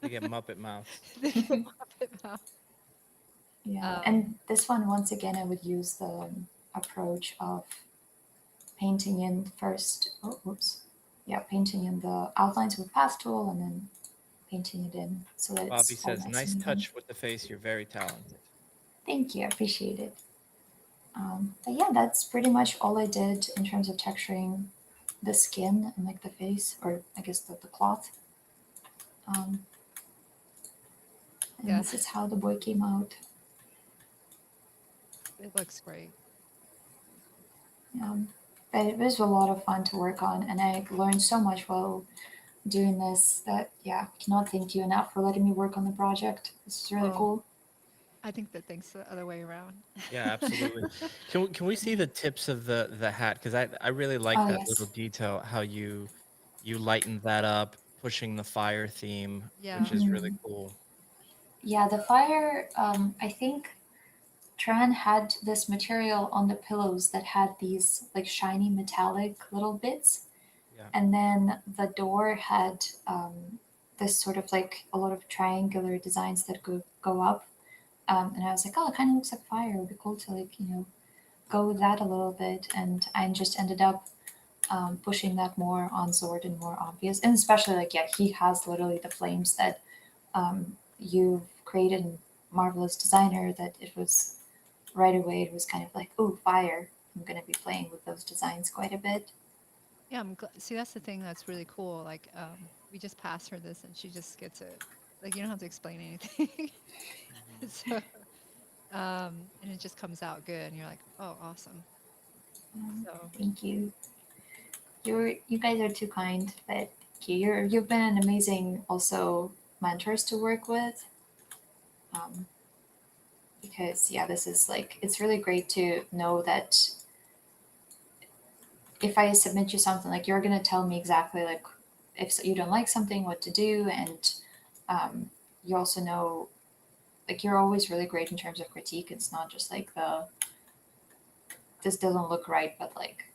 they get tongue. Muppet mouths. They get muppet mouth. yeah. Um, And this one, once again, I would use the approach of painting in first, oh, oops. Yeah, painting in the outlines with path tool and then painting it in so that Bobby it's all says, nice "Nice and even. touch with the face. You're very talented." Thank you, I appreciate it. But yeah, that's pretty much all I did in terms of texturing the skin and like the face, or I guess the cloth. Um, and yeah, this is how the boy came out. it looks great. Um, but it was a lot of fun to work on, and I learned so much while doing this that, yeah, I cannot thank you enough for letting me work on the project. This is really Well, cool. I think that thinks the other way around. Yeah, absolutely. Can we see the tips of the hat? Because I really like Oh, that little yes. detail, how you lightened that up, pushing the fire theme, Yeah. which is really Mhm. cool. Yeah, the fire, I think Tran had this material on the pillows that had these like shiny metallic little bits. Yeah. And then the door had this sort of like a lot of triangular designs that go up. And I was like, oh, it kind of looks like fire. It would be cool to like, go with that a little bit. And I just ended up pushing that more on Zord and more obvious. And especially like, yeah, he has literally the flames that you've created, marvelous designer, that it was right away, it was kind of like, oh, fire. I'm going to be playing with those designs quite a bit. Yeah, see, that's the thing that's really cool. Like, we just pass her this and she just gets it. Like, you don't have to explain anything. Mhm. So, and it just comes out good and you're like, oh, awesome. So, Thank you. You guys are too kind, but you've been an amazing also mentors to work with. Um, because yeah, this is like, it's really great to know that if I submit you something, like you're gonna tell me exactly like if you don't like something, what to do, and you also know like you're always really great in terms of critique. It's not just like the this doesn't look right, but like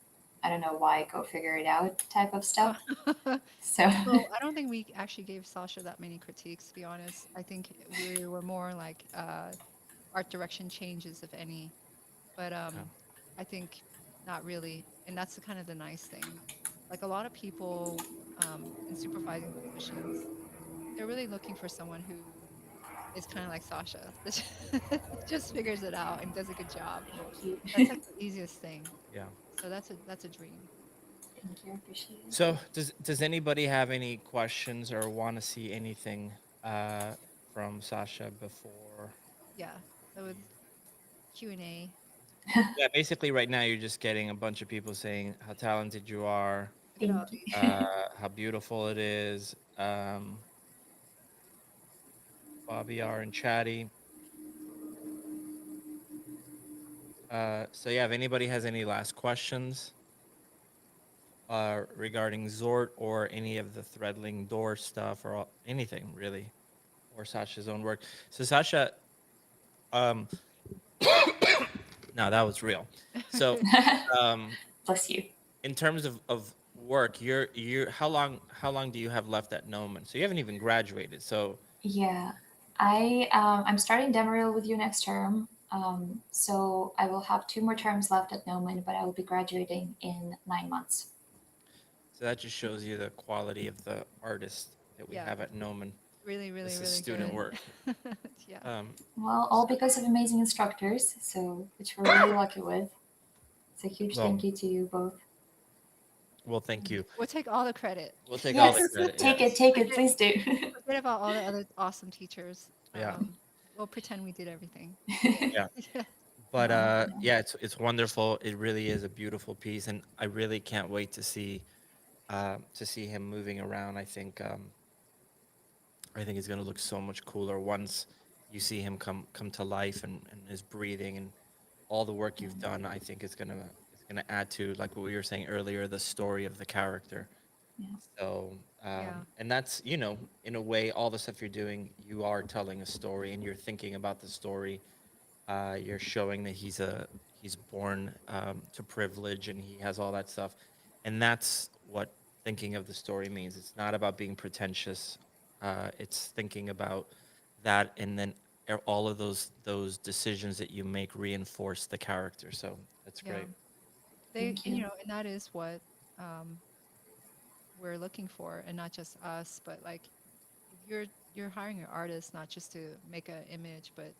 I don't know why, go figure it out type of uh, stuff. So well, I don't think we actually gave Sasha that many critiques, to be honest. I think we were more like art direction changes, if any. But Yeah. I think not really. And that's the kind of the nice thing. Like a lot of people in supervising positions, they're really looking for someone who is kind of like Sasha, that just figures it out and does a good job. thank That's you. like the easiest thing. Yeah. So that's a dream. Thank you, I appreciate it. So does anybody have any questions or want to see anything uh, from Sasha before Yeah. So with we? Q&A, Yeah, basically right now you're just getting a bunch of people saying how talented you are, look at all Thank you. these. how beautiful it is. Bobby R and Chatty. So yeah, if anybody has any last questions regarding Zort or any of the Threadling door stuff or anything really, or Sasha's own work. So Sasha, um, no, that was real. So um, Bless you. in terms of work, you're how long do you have left at Gnomon? So you haven't even graduated. So Yeah, I'm starting demo reel with you next term. So I will have 2 more terms left at Noman, but I will be graduating in 9 months. so that just shows you the quality of the artist that we Yeah. have at Gnomon. Really, really, This is really student good. work. Yeah. Um, Well, all so because of amazing instructors, so which we're really lucky with. It's a huge Well, thank you to you both. well, thank you. We'll take all the credit. We'll take all the Yes, credit. take it, Yes. take it, Forget please do. forget about all the other awesome teachers. Yeah. We'll pretend we did everything. Yeah. Yeah. But Yeah. yeah, it's wonderful. It really is a beautiful piece, and I really can't wait to see him moving around. I think it's gonna look so much cooler once you see him come to life and his breathing and all the work you've done. I think it's gonna add to, like what we were saying earlier, the story of the character. Yeah. So Yeah. and that's, in a way, all the stuff you're doing, you are telling a story and you're thinking about the story. You're showing that he's born to privilege and he has all that stuff, and that's what thinking of the story means. It's not about being pretentious. It's thinking about that, and then all of those decisions that you make reinforce the character. So that's Yeah. great. Thank And, you. and that is what um, we're looking for, and not just us, but like if you're hiring an artist not just to make an image, but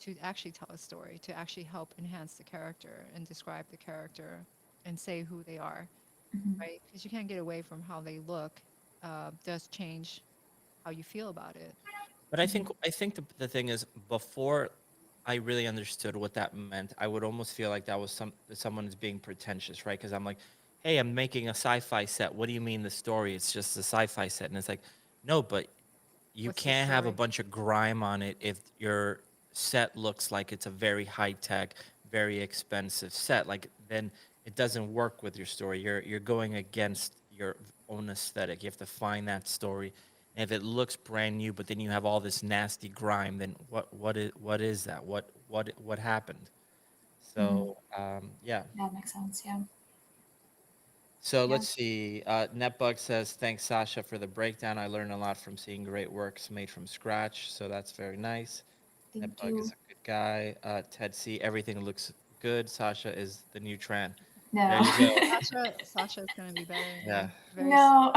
to actually tell a story, to actually help enhance the character and describe the character and say who they are, Mhm. right? Because you can't get away from how they look. Does change how you feel about it. But Mhm. I think the thing is, before I really understood what that meant, I would almost feel like that was someone is being pretentious, right? Because I'm like, hey, I'm making a sci-fi set. What do you mean the story? It's just a sci-fi set, and it's like, no, but you What's the can't have a story? bunch of grime on it if your set looks like it's a very high tech, very expensive set. Like, then it doesn't work with your story. You're going against your own aesthetic. You have to find that story. And if it looks brand new, but then you have all this nasty grime, then what is that? What happened? Mhm. So yeah. That makes sense. Yeah. So Yeah. let's see. Netbug says, thanks, Sasha, for the breakdown. I learned a lot from seeing great works made from scratch. So that's very nice. Thank Netbug is you. a good guy. Ted C, everything looks good. Sasha is the new Tran. There No. you go. Sasha is gonna be better than Yeah. me. No.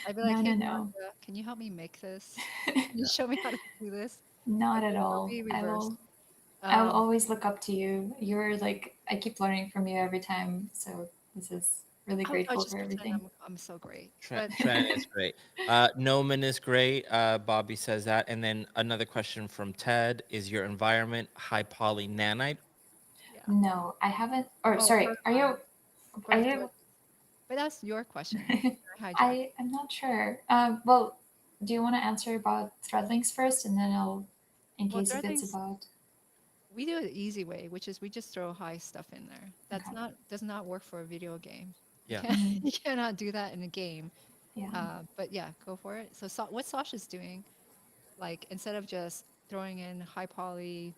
I'd be like, No, hey, no, no. Sasha, can you help me make this? Can you Yeah. show me how to do this? Not at I'll all. be I reversed. will I'll Um, always look up to you. You're like I keep learning from you every time. So this is really I'll grateful just for pretend everything. I'm so great. Tran, But Tran is great. Noman is great. Bobby says that. And then another question from Ted, is your environment high poly nanite? yeah. No, I haven't or Oh, sorry, her are environment. you Go are ahead, you but that's your question. I hijacked. I'm not sure. Well, do you want to answer about Threadlings first, and then I'll, in Well, case there are if it's things about. we do it the easy way, which is we just throw high stuff in there. That's Okay. not does not work for a video game. You Yeah. can't Mhm. you cannot do that in a game. Yeah. But yeah, go for it. So, what Sasha's doing, like instead of just throwing in high poly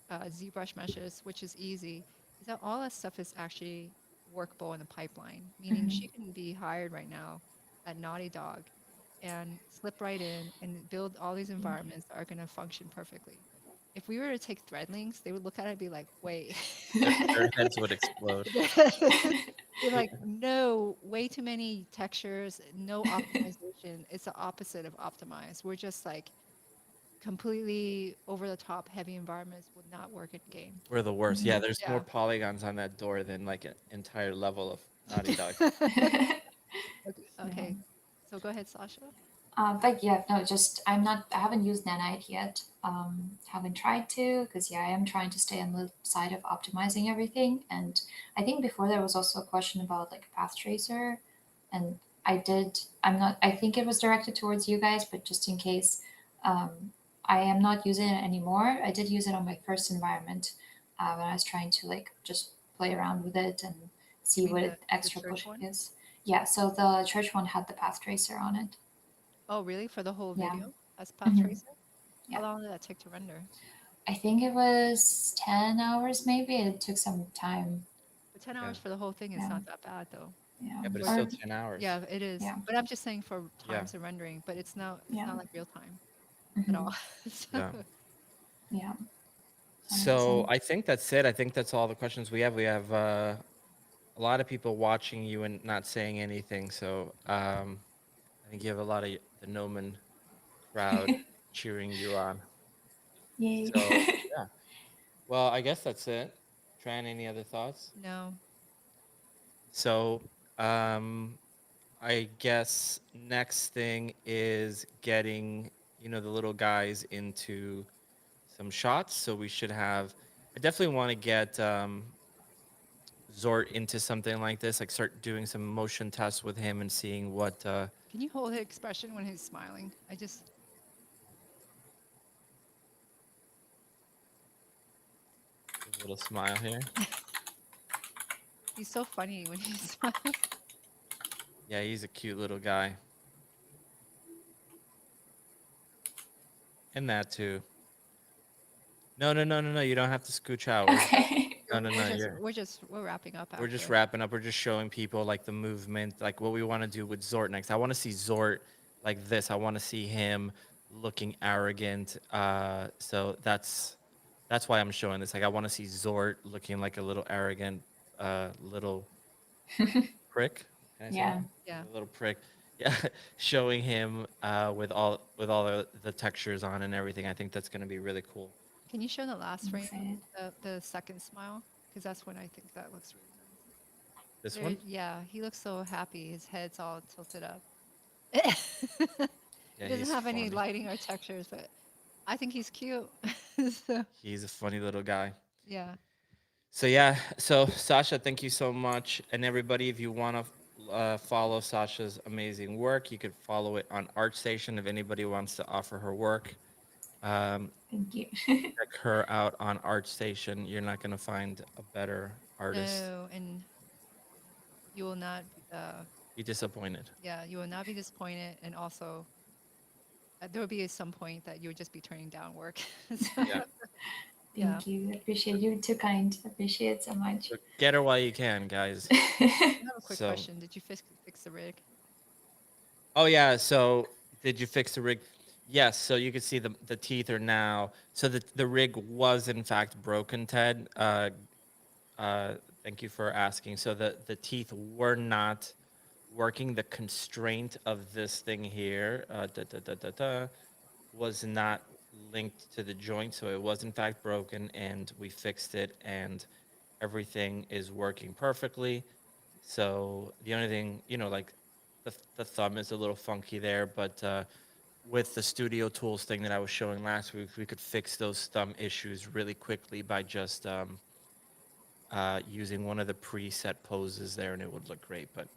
ZBrush meshes, which is easy, is that all that stuff is actually workable in the pipeline, meaning Hmm. she can be hired right now at Naughty Dog and slip right in and build all these environments that are going to function perfectly. If we were to take Threadlings, they would look at it and be like, wait. Their heads would explode. They're like, no, way too many textures, no optimization. It's the opposite of optimized. We're just like completely over the top heavy environments would not work in game. We're the worst. Yeah, there's more Yeah. polygons on that door than like an entire level of Naughty Dog. Okay, Yeah. okay. So go ahead, Sasha. But yeah, no, just I'm not. I haven't used Nanite yet. Haven't tried to because yeah, I am trying to stay on the side of optimizing everything. And I think before there was also a question about like path tracer, and I did. I'm not. I think it was directed towards you guys, but just in case, um, I am not using it anymore. I did use it on my first environment when I was trying to like just play around with it and You see mean what the it extra church push one? is. Yeah, so the church one had the path tracer on it. Oh, really? For the whole Yeah. video as path Hmm. tracer? How Yeah. long did that take to render? I think it was 10 hours maybe. It took some time. But 10 Yeah. hours for the whole thing is Yeah. not that bad though. Yeah. Yeah, but it's For still Or 10 hours. yeah, it is. yeah. But I'm just saying for Yeah. times of rendering, but it's Yeah. not like real time at Hmm. all. So, Yeah. Yeah. That makes So sense. I think that's it. I think that's all the questions we have. We have a lot of people watching you and not saying anything. So I think you have a lot of the Noman crowd cheering you on. Yay. So yeah. Well, I guess that's it. Tran, any other thoughts? No. So, um, I guess next thing is getting, the little guys into some shots. So we should have, I definitely want to get Zort into something like this, like start doing some motion tests with him and seeing what Can you hold the expression when he's smiling? his little smile here. He's so funny when he smiles. Yeah, he's a cute little guy. And that too. No, no, no, no, no. You don't have to scooch out. Okay. No, no, no. We're wrapping up We're just after. wrapping up. We're just showing people like the movement, like what we want to do with Zort next. I want to see Zort like this. I want to see him looking arrogant. So that's why I'm showing this. Like I want to see Zort looking like a little arrogant, little prick. Can I say Yeah. that? Yeah. A little prick. Yeah, showing him with all the textures on and everything. I think that's gonna be really cool. Can you show the last I'm frame, excited. the second smile? Because that's when I think that looks really nice. This one. Yeah, he looks so happy. His head's all tilted up. Yeah, He doesn't he's have any funny. lighting or textures, but I think he's cute. So, He's a funny little guy. yeah. So yeah, so Sasha, thank you so much, and everybody, if you want to follow Sasha's amazing work, you could follow it on ArtStation. If anybody wants to offer her work, Thank you. check her out on ArtStation. You're not gonna find a better artist. No, and you will not, Be disappointed. yeah, you will not be disappointed. And also, there will be some point that you would just be turning down work. So, Yeah. yeah. Thank you. Appreciate you. Too kind. Appreciate it so much. So get her while you can, guys. I have a quick So, question. Did you fix the rig? oh yeah. So did you fix the rig? Yes. So you can see the teeth are now. So the rig was in fact broken, Ted. Uh, thank you for asking. So the teeth were not working. The constraint of this thing here was not linked to the joint, so it was in fact broken, and we fixed it, and everything is working perfectly. So the only thing, like the thumb is a little funky there, but with the studio tools thing that I was showing last week, we could fix those thumb issues really quickly by just using one of the preset poses there, and it would look great. But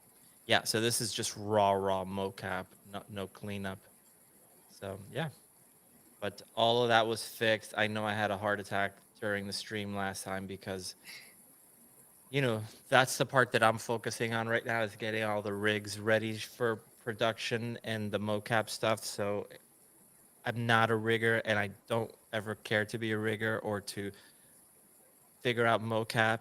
yeah, so this is just raw mocap, no cleanup. So yeah, but all of that was fixed. I know I had a heart attack during the stream last time because that's the part that I'm focusing on right now is getting all the rigs ready for production and the mocap stuff. So I'm not a rigger, and I don't ever care to be a rigger or to figure out mocap.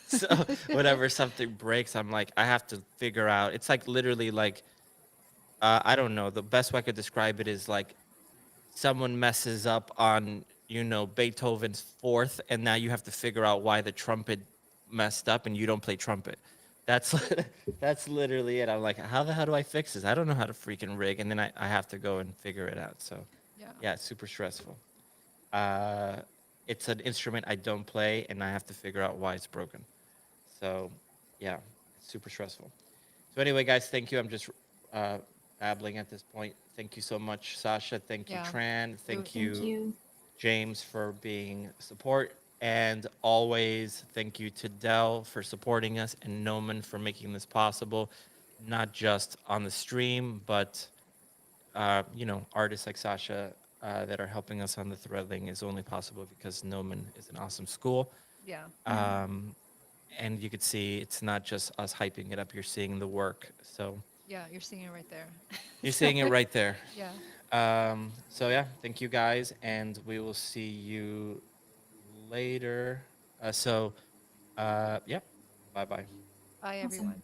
So whenever something breaks, I'm like, I have to figure out. It's like literally like I don't know. The best way I could describe it is like someone messes up on Beethoven's fourth, and now you have to figure out why the trumpet messed up, and you don't play trumpet. That's that's literally it. I'm like, how the hell do I fix this? I don't know how to freaking rig, and then I have to go and figure it out. So Yeah. yeah, it's super stressful. Uh, it's an instrument I don't play, and I have to figure out why it's broken. So yeah, it's super stressful. So anyway, guys, thank you. I'm just uh, babbling at this point. Thank you so much, Sasha. Thank you, Yeah. Tran. Thank Thank you, you. James, for being support. And always thank you to Dell for supporting us and Noman for making this possible, not just on the stream, but artists like Sasha that are helping us on the Threadling is only possible because Noman is an awesome school. Yeah. And you could see it's not just us hyping it up; you're seeing the work. So Yeah. You're seeing it right there. you're So, seeing it right there. yeah. So yeah, thank you guys, and we will see you later. Yeah, bye bye. Bye, Awesome. everyone.